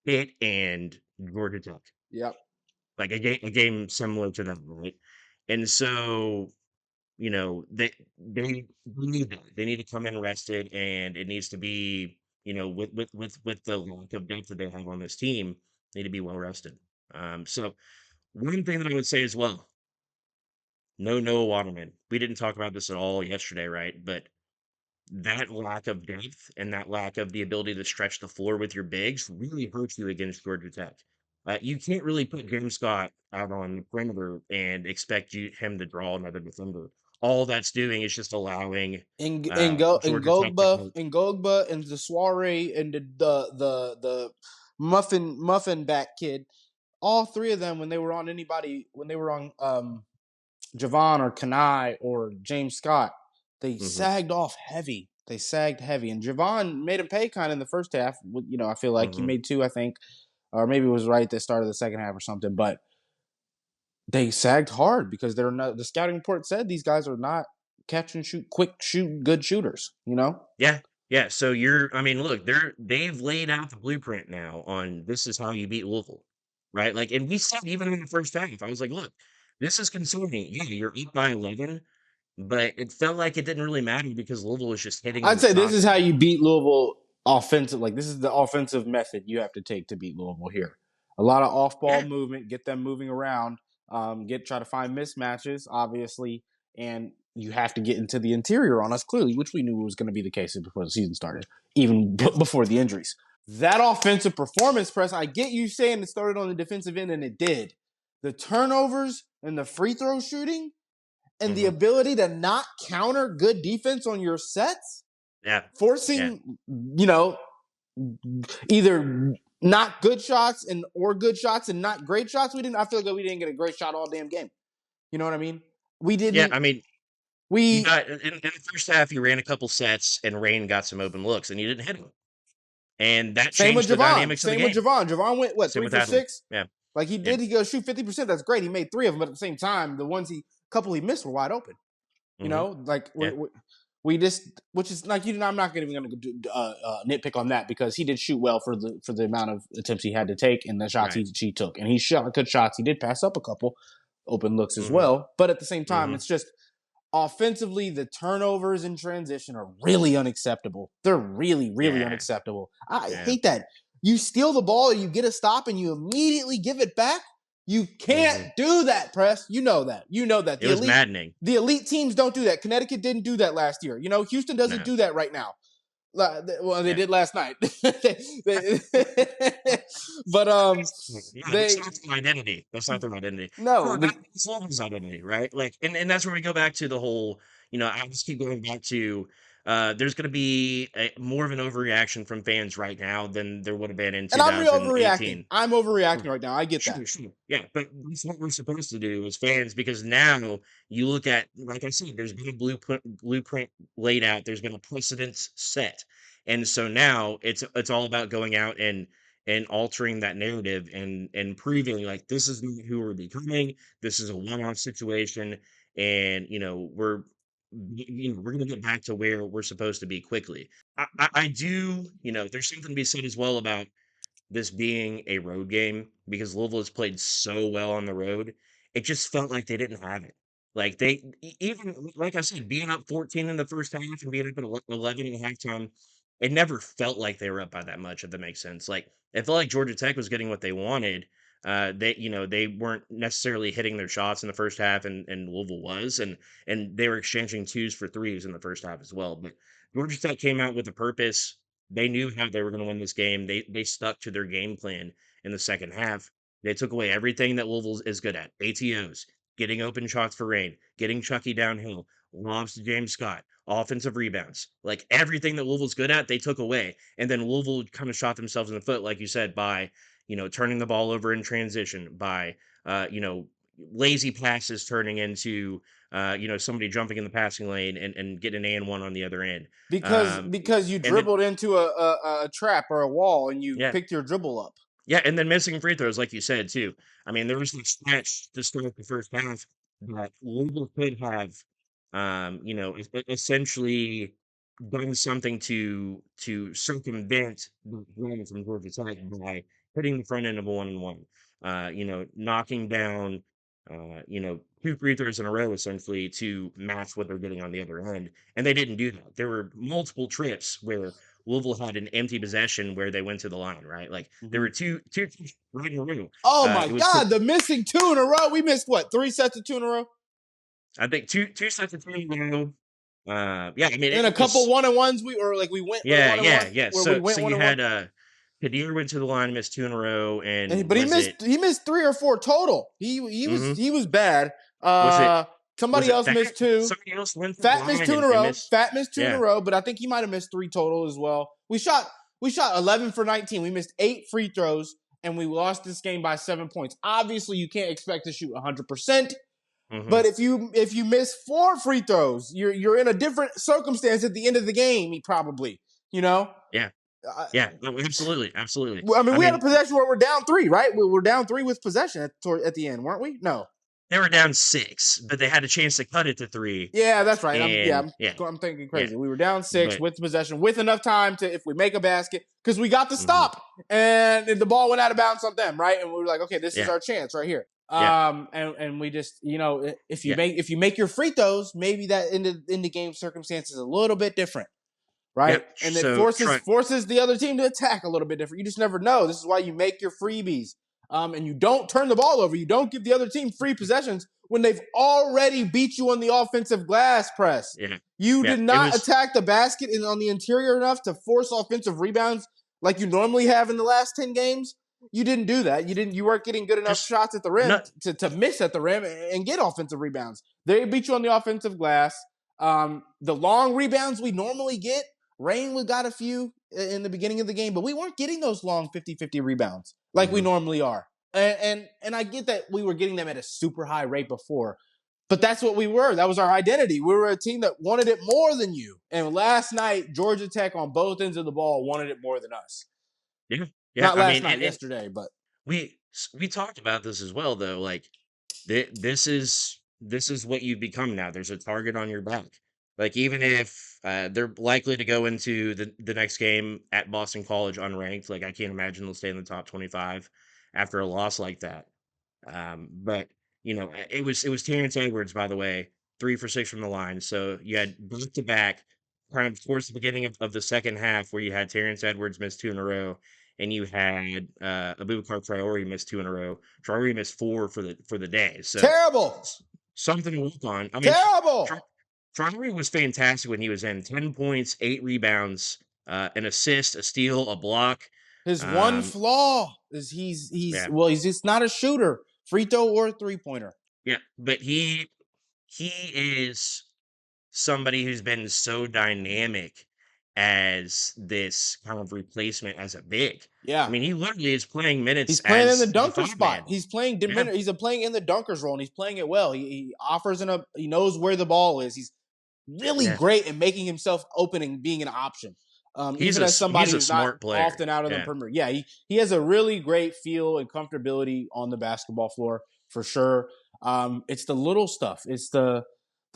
Pitt and Georgia Tech, Yep. like a game similar to them, right? And so they need that. They need to come in rested, and it needs to be, with the lack of depth that they have on this team, need to be well rested. So one thing that I would say as well, no Noah Waterman. We didn't talk about this at all yesterday, right? But that lack of depth and that lack of the ability to stretch the floor with your bigs really hurts you against Georgia Tech. You can't really put James Scott out on the perimeter and expect him to draw another defender. All that's doing is just allowing Georgia Tech to hurt. Ngogba and the Soiree and the muffin back kid, all three of them when they were on Javon or Kanai or James Scott, they Mhm, sagged off heavy. They sagged heavy, and Javon made him pay kind of in the first half. I feel like he mhm. made 2, I think, or maybe it was right at the start of the second half or something. But they sagged hard because they're not. The scouting report said these guys are not catch and shoot, quick shoot, good shooters. Yeah, yeah. So I mean, look, they've laid out the blueprint now on this is how you beat Louisville, right? Like, and we said even in the first half, I was like, look, this is concerning. Yeah, you're 8 by 11, but it felt like it didn't really matter because Louisville was just hitting I'd their say this is shots how well. you beat Louisville offensive. Like this is the offensive method you have to take to beat Louisville here. A lot of off-ball Yeah, movement, get them moving around, try to find mismatches, obviously, and you have to get into the interior on us clearly, which we knew was going to be the case before the season started, even yeah, before the injuries. That offensive performance press, I get you saying it started on the defensive end, and it did. The turnovers and the free throw shooting and the hmm ability to not counter good defense on your sets, yeah, yeah, forcing, either not good shots or good shots and not great shots. I feel like we didn't get a great shot all damn game. You know what I mean? We yeah. didn't. I mean, you We got in the first half, you ran a couple sets, and Rain got some open looks, and you didn't hit him, and that Same with changed the Javon. dynamics of the Same with game. Javon. Javon went what Same 3 with for Adley. 6. Yeah, Like he yeah, did. He goes shoot 50%. That's great. He made 3 of them, but at the same time, the couple he missed were wide open. hmm Like yeah. which is like I'm not even going to nitpick on that because he did shoot well for the amount of attempts he had to take and the shots Right. he took, and he shot good shots. He did pass up a couple open looks as Mhm. well, but at the same time, Mhm. it's just offensively the turnovers in transition are really unacceptable. They're really, really Yeah. unacceptable. I Yeah. hate that. You steal the ball, you get a stop, and you immediately give it back. You can't Mhm. do that, Press. You know that. You know that. It was maddening. The elite teams don't do that. Connecticut didn't do that last year. Houston doesn't No. do that right now. Well, they Yeah. did last night. But Yeah, that's they not their identity. That's not their identity. no No, the that's London's identity, right? Like, and that's where we go back to the whole. I just keep going back to. There's going to be more of an overreaction from fans right now than there would have been in and I'm overreacting. 2018. I'm overreacting right now. I get that. Sure, sure. Yeah, but that's what we're supposed to do as fans because now you look at, like I said, there's been a blueprint laid out. There's been a precedence set, and so now it's all about going out and altering that narrative and proving like this is not who we're becoming. This is a one-off situation, and we're gonna get back to where we're supposed to be quickly. I do, there's something to be said as well about this being a road game because Louisville has played so well on the road, it just felt like they didn't have it. Like even like I said, being up 14 in the first half and being up at 11 at halftime, it never felt like they were up by that much. If that makes sense, like it felt like Georgia Tech was getting what they wanted. They weren't necessarily hitting their shots in the first half, and Louisville was, and they were exchanging twos for threes in the first half as well. But Georgia Tech came out with a purpose. They knew how they were going to win this game. They stuck to their game plan in the second half. They took away everything that Louisville is good at: ATOs, getting open shots for Rain, getting Chucky downhill, lobs to James Scott, offensive rebounds. Like everything that Louisville's good at, they took away. And then Louisville kind of shot themselves in the foot, like you said, by turning the ball over in transition, by lazy passes turning into somebody jumping in the passing lane and getting an and one on the other end. Um, because you and then dribbled into a trap or a wall and you yeah, picked your dribble up. yeah, and then missing free throws, like you said too. I mean, there was this stretch to start the first half that Louisville could have, essentially done something to circumvent the run from Georgia Tech by hitting the front end of a 1-and-1. Knocking down, two free throws in a row essentially to match what they're getting on the other end, and they didn't do that. There were multiple trips where Louisville had an empty possession where they went to the line, right? Like there Mm-hmm. were two right in a row. Oh my It was God, the missing two in a row. We missed what, 3 sets of two in a row? I think two sets of two in a row. Yeah, I mean And then a it couple was 1-and-ones we went with yeah, one and yeah, one yeah. where we went So one you and one. had Kadir went to the line, missed two in a row, and But was it he missed 3 or 4 total. mm-hmm. He was bad. Was it was Somebody it else Fat? missed 2. Somebody else went to the Fat missed line 2 in a and row. missed. Fat missed 2 in a Yeah. row, but I think he might have missed 3 total as well. We shot 11 for 19. We missed 8 free throws and we lost this game by 7 points. Obviously, you can't expect to shoot 100%. Mm-hmm. But if you miss 4 free throws, you're in a different circumstance at the end of the game. Probably, Yeah. Yeah. No, absolutely. Absolutely. I mean, I we had a mean, possession where we're down 3, right? We were down 3 with possession at the end, weren't we? No. they were down 6, but they had a chance to cut it to 3. Yeah, that's right. And I'm thinking yeah. crazy. We were down 6 But with possession, with enough time to if we make a basket, because we got the mm-hmm. stop and the ball went out of bounds on them, right? And we were like, okay, this is our chance right here. Yeah. And we just, if you make your free throws, maybe that in the game circumstance is a little bit different, right? Yeah. And it So forces the other team to attack a little bit different. You just never know. This is why you make your freebies. And you don't turn the ball over. You don't give the other team free possessions when they've already beat you on the offensive glass press. yeah. You Yeah. did not attack the basket on the interior enough to force offensive rebounds like you normally have in the last 10 games. You didn't do that. You weren't getting good enough shots at the rim to miss at the rim and get offensive rebounds. They beat you on the offensive glass. The long rebounds we normally get, Rain got a few in the beginning of the game, but we weren't getting those long 50-50 rebounds like we normally are. And I get that we were getting them at a super high rate before, but that's what we were. That was our identity. We were a team that wanted it more than you. And last night, Georgia Tech on both ends of the ball wanted it more than us. Yeah. Yeah. Not last night, yesterday, but we talked about this as well, though. Like this is what you've become now. There's a target on your back. Like, even if they're likely to go into the next game at Boston College unranked, like I can't imagine they'll stay in the top 25 after a loss like that. But it was Terrence Edwards, by the way, 3 for 6 from the line. So you had back to back, kind of towards the beginning of the second half, where you had Terrence Edwards miss 2 in a row, and you had Abubakar Traore miss 2 in a row. Traore missed 4 for the day. So Terrible, something to work on. I mean, terrible. Traore was fantastic when he was in. 10 points, 8 rebounds, an assist, a steal, a block. His one Um, flaw is he's yeah, well, he's just not a shooter, free throw or 3-pointer. yeah, but he is somebody who's been so dynamic as this kind of replacement as a big. I Yeah, mean, he literally is playing minutes he's playing in the as the dunker five spot. man. He's playing Yeah, he's playing in the dunkers role, and he's playing it well. He offers he knows where the ball is. He's really yeah. great at making himself open and being an option. Even as He's somebody a who's not smart player. often out on the Yeah. perimeter. Yeah, he has a really great feel and comfortability on the basketball floor for sure. It's the little stuff. It's the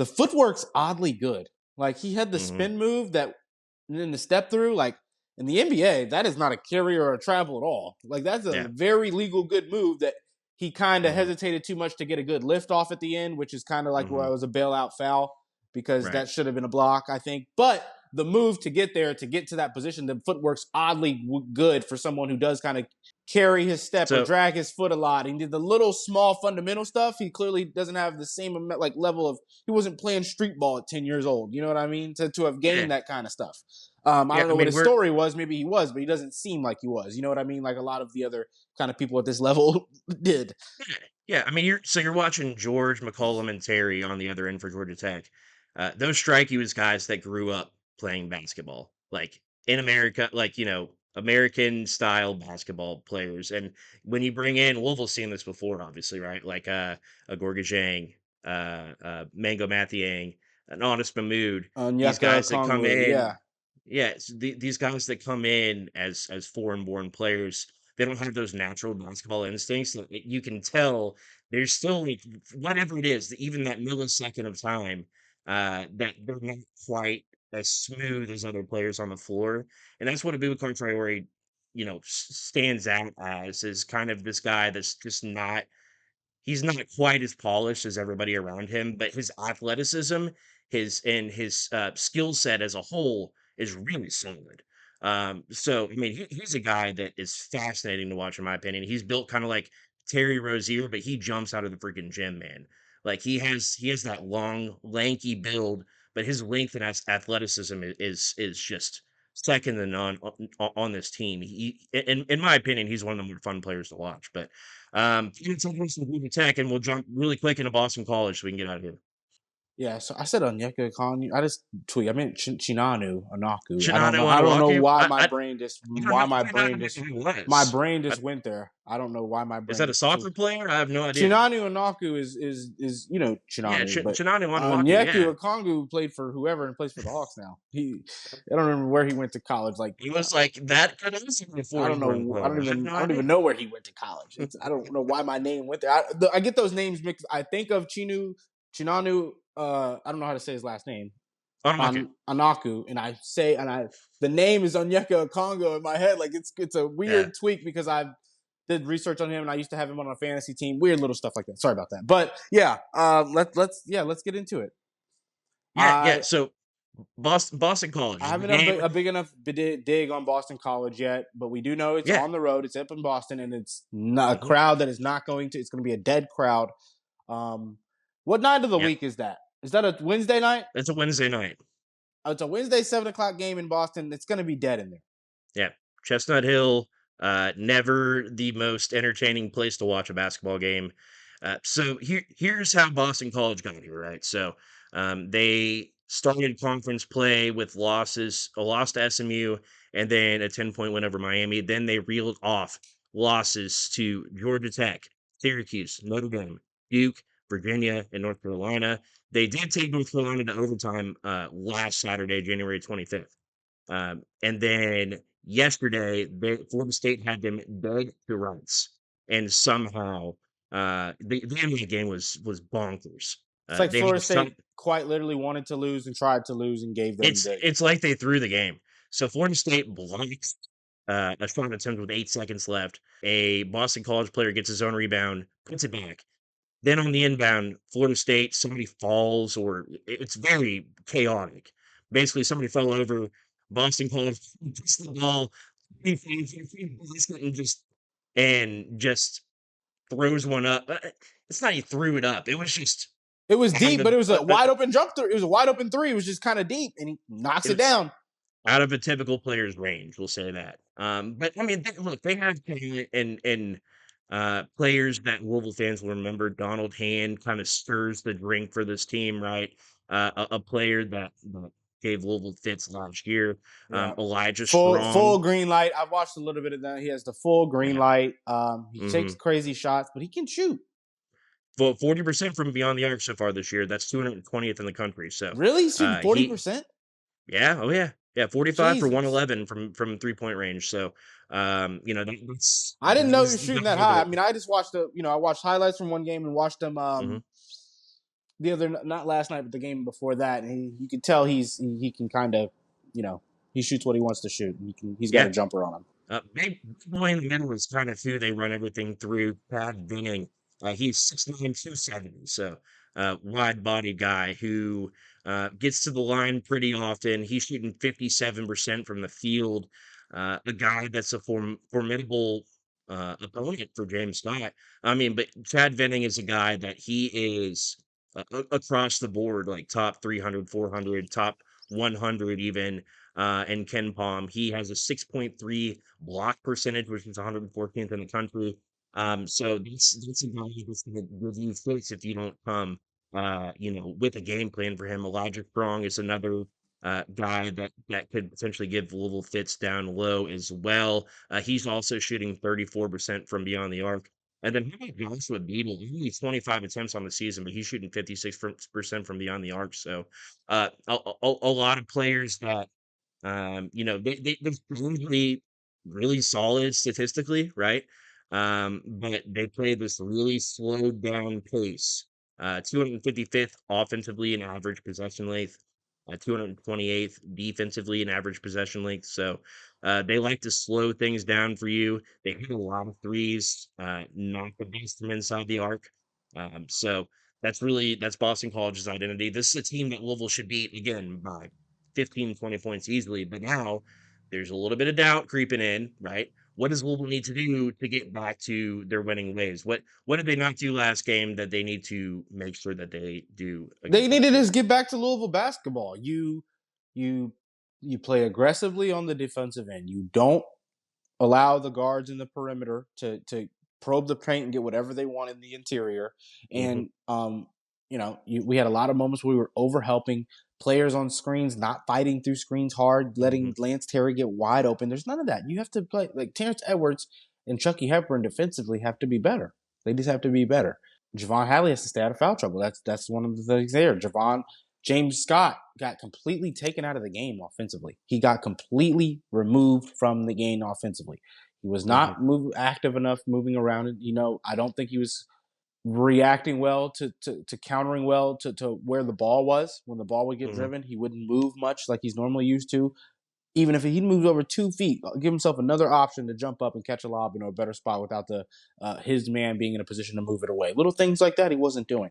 footwork's oddly good. Like he had the Hmm. spin move that and then the step through. Like in the NBA, that is not a carry or a travel at all. Like that's a Yeah. very legal good move that he kind of Hmm. hesitated too much to get a good lift off at the end, which is kind of like where Hmm. it was a bailout foul because Right. that should have been a block, I think. But the move to get there, to get to that position, the footwork's oddly good for someone who does kind of carry his step or So drag his foot a lot. And did the little small fundamental stuff. He clearly doesn't have the same like level of. He wasn't playing street ball at 10 years old. You know what I mean? To have yeah, gained that kind of stuff. I yeah. don't I know what mean, his story was. Maybe he was, but he doesn't seem like he was. You know what I mean? Like a lot of the other kind of people at this level did. yeah, yeah. I mean, you're watching George McCollum and Terry on the other end for Georgia Tech. Those strike you as guys that grew up playing basketball, like in America, like American style basketball players. And when you bring in Louisville's seen this before, obviously, right? Like a Gorgajang, Mango Mathiang, an Honest Mahmood. These Nyeka guys that come Kongwu, in, yeah. yeah, these guys that come in as foreign born players, they don't have those natural basketball instincts. So you can tell there's still like whatever it is, even that millisecond of time, that they're not quite as smooth as other players on the floor, and that's what Abubakar Traore, stands out as, is kind of this guy that's just not. He's not quite as polished as everybody around him, but his athleticism, his skill set as a whole is really solid. So I mean, he's a guy that is fascinating to watch, in my opinion. He's built kind of like Terry Rozier, but he jumps out of the freaking gym, man. Like he has that long, lanky build, but his length and athleticism is just second to none on this team. In my opinion, he's one of the more fun players to watch. But let's take this to Georgia Tech, and we'll jump really quick into Boston College so we can get out of here. Yeah, so I said Onyeka Kanu. I just tweet. I meant Chinanu Onaku. I don't Shinano know. I don't know Onuaku. why I I don't know. I don't know who he my was. brain I, just went there. I don't know why my is brain that a just soccer player? I have no idea. Chinanu Onaku is Yeah, Chinanu, but Shinano Onuaku. Yeah, Onyeka Okongwu played for whoever and plays for the Hawks now. I don't remember where he went to college. Like he was like that. Could also be a I don't foreign-born know. I player. don't I have even. no I don't idea. even know where he went to college. I don't know why my name went there. I get those names mixed. I think of Chinanu. I don't know how to say his last name. Onuaku. On Anaku, and the name is Onyeka Congo in my head. Like it's a Yeah, weird tweak because I did research on him and I used to have him on a fantasy team. Weird little stuff like that. Sorry about that. But yeah, let's get into it. yeah, yeah. I So Boston College I the haven't done game. a big enough dig on Boston College yet, but we do know it's Yeah. on the road. It's up in Boston, and it's not a Hmm. crowd that is not going to. It's going to be a dead crowd. Um, what night of the Yeah, week is that? Is that a Wednesday night? it's a Wednesday night. It's a Wednesday 7 o'clock game in Boston. It's going to be dead in there. Yeah, Chestnut Hill, never the most entertaining place to watch a basketball game. So here's how Boston College got here, right? So they started conference play with losses, a loss to SMU, and then a 10-point win over Miami. Then they reeled off losses to Georgia Tech, Syracuse, Notre Dame, Duke, Virginia, and North Carolina. They did take North Carolina to overtime last Saturday, January 25th. And then yesterday, Florida State had them dead to rights, and somehow the end of the game was bonkers. It's like They have Florida some. State quite literally wanted to lose and tried to lose and gave them the. It's like they threw the game. So Florida State blocks a shot attempt with 8 seconds left. A Boston College player gets his own rebound, puts it back. Then on the inbound, Florida State, somebody falls, or it's very chaotic. Basically, somebody fell over. Boston College gets the ball, and just throws one up. It's not he threw it up. It was just It was out deep, of but it was a wide open jump through. It was a wide open three. It was just kind of deep, and he knocks it it was down. out of a typical player's range. We'll say that. But I mean, look, they have talent and players that Louisville fans will remember. Donald Hand kind of stirs the drink for this team, right? A player that gave Louisville fits last year. Yeah. Elijah Full Strong. green light. I've watched a little bit of that. He has the full green Yeah. light. He hmm takes crazy shots, but he can shoot. Well, 40% from beyond the arc so far this year. That's 220th in the country. So, Really? He's shooting he 40%? Yeah, oh yeah, 45 for Jesus. 111 from 3-point range. So, that's I didn't know he he's was the shooting that guy high. I that. mean, I just watched I watched highlights from one game and watched him Mhm, the other, not last night, but the game before that. And you can tell he can kind of, he shoots what he wants to shoot. He's got a yeah. jumper on him. Big boy in the middle is kind of who they run everything through. Pat Binning, he's 6'9", 270, so wide-bodied guy who gets to the line pretty often. He's shooting 57% from the field. A guy that's a formidable opponent for James Scott. I mean, but Chad Venning is a guy that he is across the board, like top 300, 400, top 100 even. And Ken Palm, he has a 6.3 block percentage, which is 114th in the country. So that's a guy that's going to give you fits if you don't come, with a game plan for him. Elijah Strong is another guy that could potentially give Louisville fits down low as well. He's also shooting 34% from beyond the arc. And then how about Joshua Beadle? Only 25 attempts on the season, but he's shooting 56% from beyond the arc. So a lot of players that they're really solid statistically, right? But they play this really slowed down pace. 255th offensively in average possession length, 228th defensively in average possession length. So they like to slow things down for you. They hit a lot of threes, not the best from inside the arc. So that's Boston College's identity. This is a team that Louisville should beat again by 15, 20 points easily. But now there's a little bit of doubt creeping in, right? What does Louisville need to do to get back to their winning ways? What did they not do last game that they need to make sure that they do They against need to Boston? just get back to Louisville basketball. You you play aggressively on the defensive end. You don't allow the guards in the perimeter to probe the paint and get whatever they want in the interior. hmm And we had a lot of moments where we were overhelping players on screens, not fighting through screens hard, hmm letting Lance Terry get wide open. There's none of that. You have to play like Terrence Edwards and Chucky Hepburn defensively have to be better. They just have to be better. Javon Hadley has to stay out of foul trouble. That's one of the things there. James Scott got completely taken out of the game offensively. He got completely removed from the game offensively. He was hmm not active enough moving around. I don't think he was reacting well to countering well to where the ball was. When the ball would get hmm driven, he wouldn't move much like he's normally used to. Even if he moves over 2 feet, give himself another option to jump up and catch a lob in a better spot without his man being in a position to move it away. Little things like that he wasn't doing.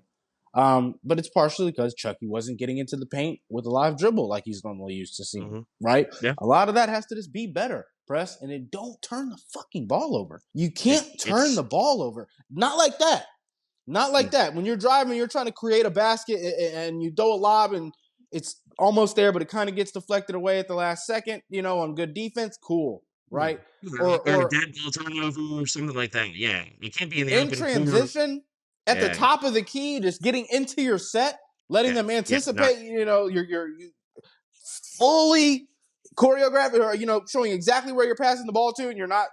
But it's partially because Chucky wasn't getting into the paint with a live dribble like he's normally used to seeing, hmm right? Yeah, A lot of that has to just be better, press, and then don't turn the fucking ball over. You it, can't turn it's the ball over. Not like that. Not like mm, that. When you're driving, you're trying to create a basket and you throw a lob and it's almost there, but it kind of gets deflected away at the last second, on good defense, cool, yeah, right? yeah, Or or a or dead ball turnover or something like that. Yeah, it can't be in the in open floor. transition at the Yeah, top of the key, just getting into your set, letting yeah, them yeah. Not anticipate, you fully choreographed or showing exactly where you're passing the ball to, and you're not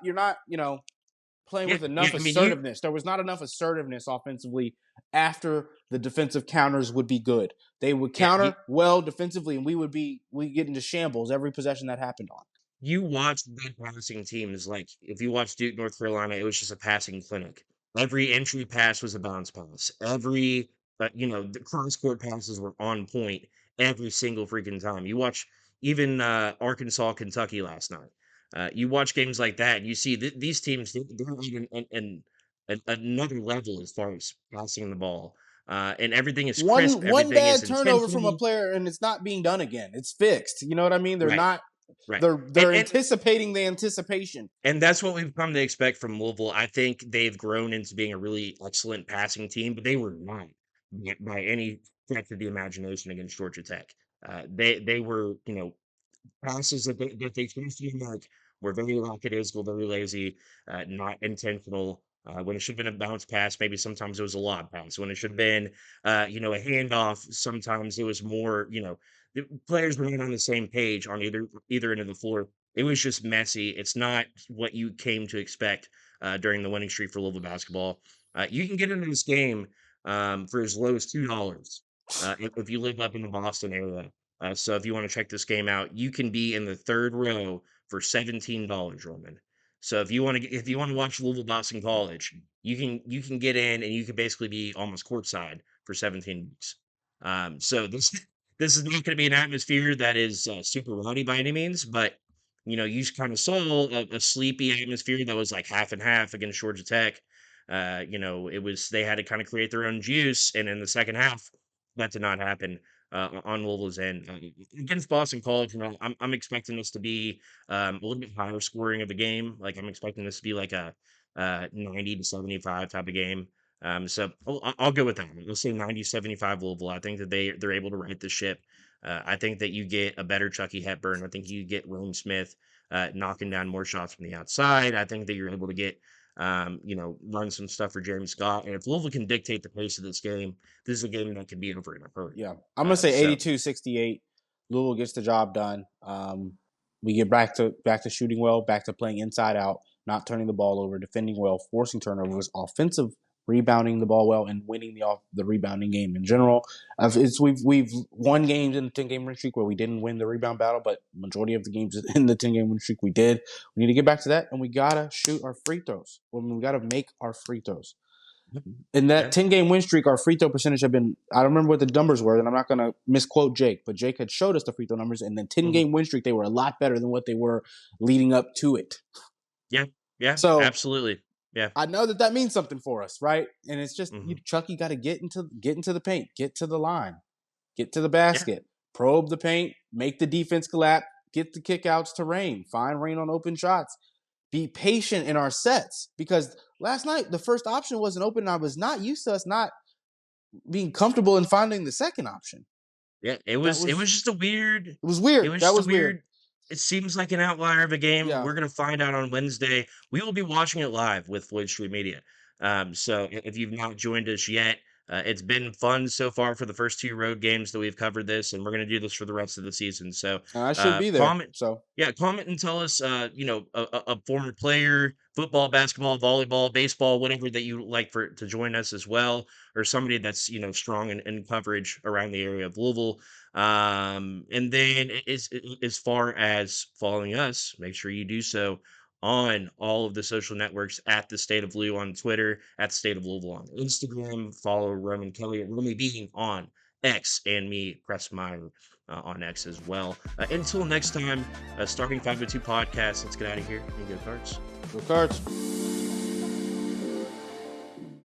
playing yeah, with yeah. enough I mean, you assertiveness. There was not enough assertiveness offensively after the defensive counters would be good. They would yeah you counter well defensively, and we get into shambles every possession that happened on. you watch good passing teams. Like if you watch Duke, North Carolina, it was just a passing clinic. Every entry pass was a bounce pass. Every But, the cross court passes were on point every single freaking time. You watch even Arkansas, Kentucky last night. You watch games like that, and you see these teams, they're even another level as far as passing the ball. And everything is crisp, One everything is bad turnover from a intentional. player and it's not being done again. It's fixed. You know what I mean? Right, right. They're anticipating the anticipation. And that's what we've come to expect from Louisville. I think they've grown into being a really excellent passing team, but they were not by any stretch of the imagination against Georgia Tech. They were, passes that they finished like were very lackadaisical, very lazy, not intentional. When it should have been a bounce pass, maybe sometimes it was a lob pass. When it should have been, a handoff, sometimes it was more, the players were not on the same page on either end of the floor. It was just messy. It's not what you came to expect during the winning streak for Louisville basketball. You can get into this game for as low as $2 if you live up in the Boston area. So if you want to check this game out, you can be in the third row for $17, Roman. So if you want to watch Louisville Boston College, you can get in and you can basically be almost courtside for 17 bucks. So this this is not going to be an atmosphere that is super rowdy by any means, but you kind of saw a sleepy atmosphere that was like half and half against Georgia Tech. It was they had to kind of create their own juice, and in the second half, that did not happen on Louisville's end. Against Boston College, I'm expecting this to be a little bit higher scoring of a game. Like I'm expecting this to be like a 90-75 type of game. So I'll go with that. Let's say 90-75 Louisville. I think that they're able to right the ship. I think that you get a better Chucky Hepburn. I think you get William Smith knocking down more shots from the outside. I think that you're able to get run some stuff for Jeremy Scott. And if Louisville can dictate the pace of this game, this is a game that could be over in a hurry. Yeah. I'm going to say 82-68. Louisville gets the job done. We get back to shooting well, back to playing inside out, not turning the ball over, defending well, forcing turnovers, offensive rebounding the ball well, and winning the rebounding game in general. We've won games in the 10-game win streak where we didn't win the rebound battle, but majority of the games in the 10-game win streak we did. We need to get back to that, and we gotta shoot our free throws. We gotta make our free throws. In that 10-game win streak, our free throw percentage have been, I don't remember what the numbers were, and I'm not going to misquote Jake, but Jake had showed us the free throw numbers, and the 10-game win streak, they were a lot better than what they were leading up to it. Yeah, so absolutely. Yeah. I know that means something for us, right? And it's just, Chucky got to get into the paint, get to the line, get to the basket, probe the paint, make the defense collapse, get the kickouts to Rain, find Rain on open shots. Be patient in our sets, because last night the first option wasn't open and I was not used to us not being comfortable in finding the second option. Yeah, it was just a weird. It was weird. That was weird. It seems like an outlier of a game. Yeah. We're gonna find out on Wednesday. We will be watching it live with Floyd Street Media. So if you've not joined us yet, it's been fun so far for the first 2 road games that we've covered this, and we're gonna do this for the rest of the season. So I should be there. Comment and tell us, a former player, football, basketball, volleyball, baseball, whatever that you like to join us as well, or somebody that's strong in coverage around the area of Louisville. And then as far as following us, make sure you do so on all of the social networks at the State of Lou on Twitter, at the State of Louisville on Instagram. Follow Roman Kelly at Romy Bean on X, and me, Cressmeyer, on X as well. Until next time, Starting 502 podcast. Let's get out of here and go Cards. Go Cards.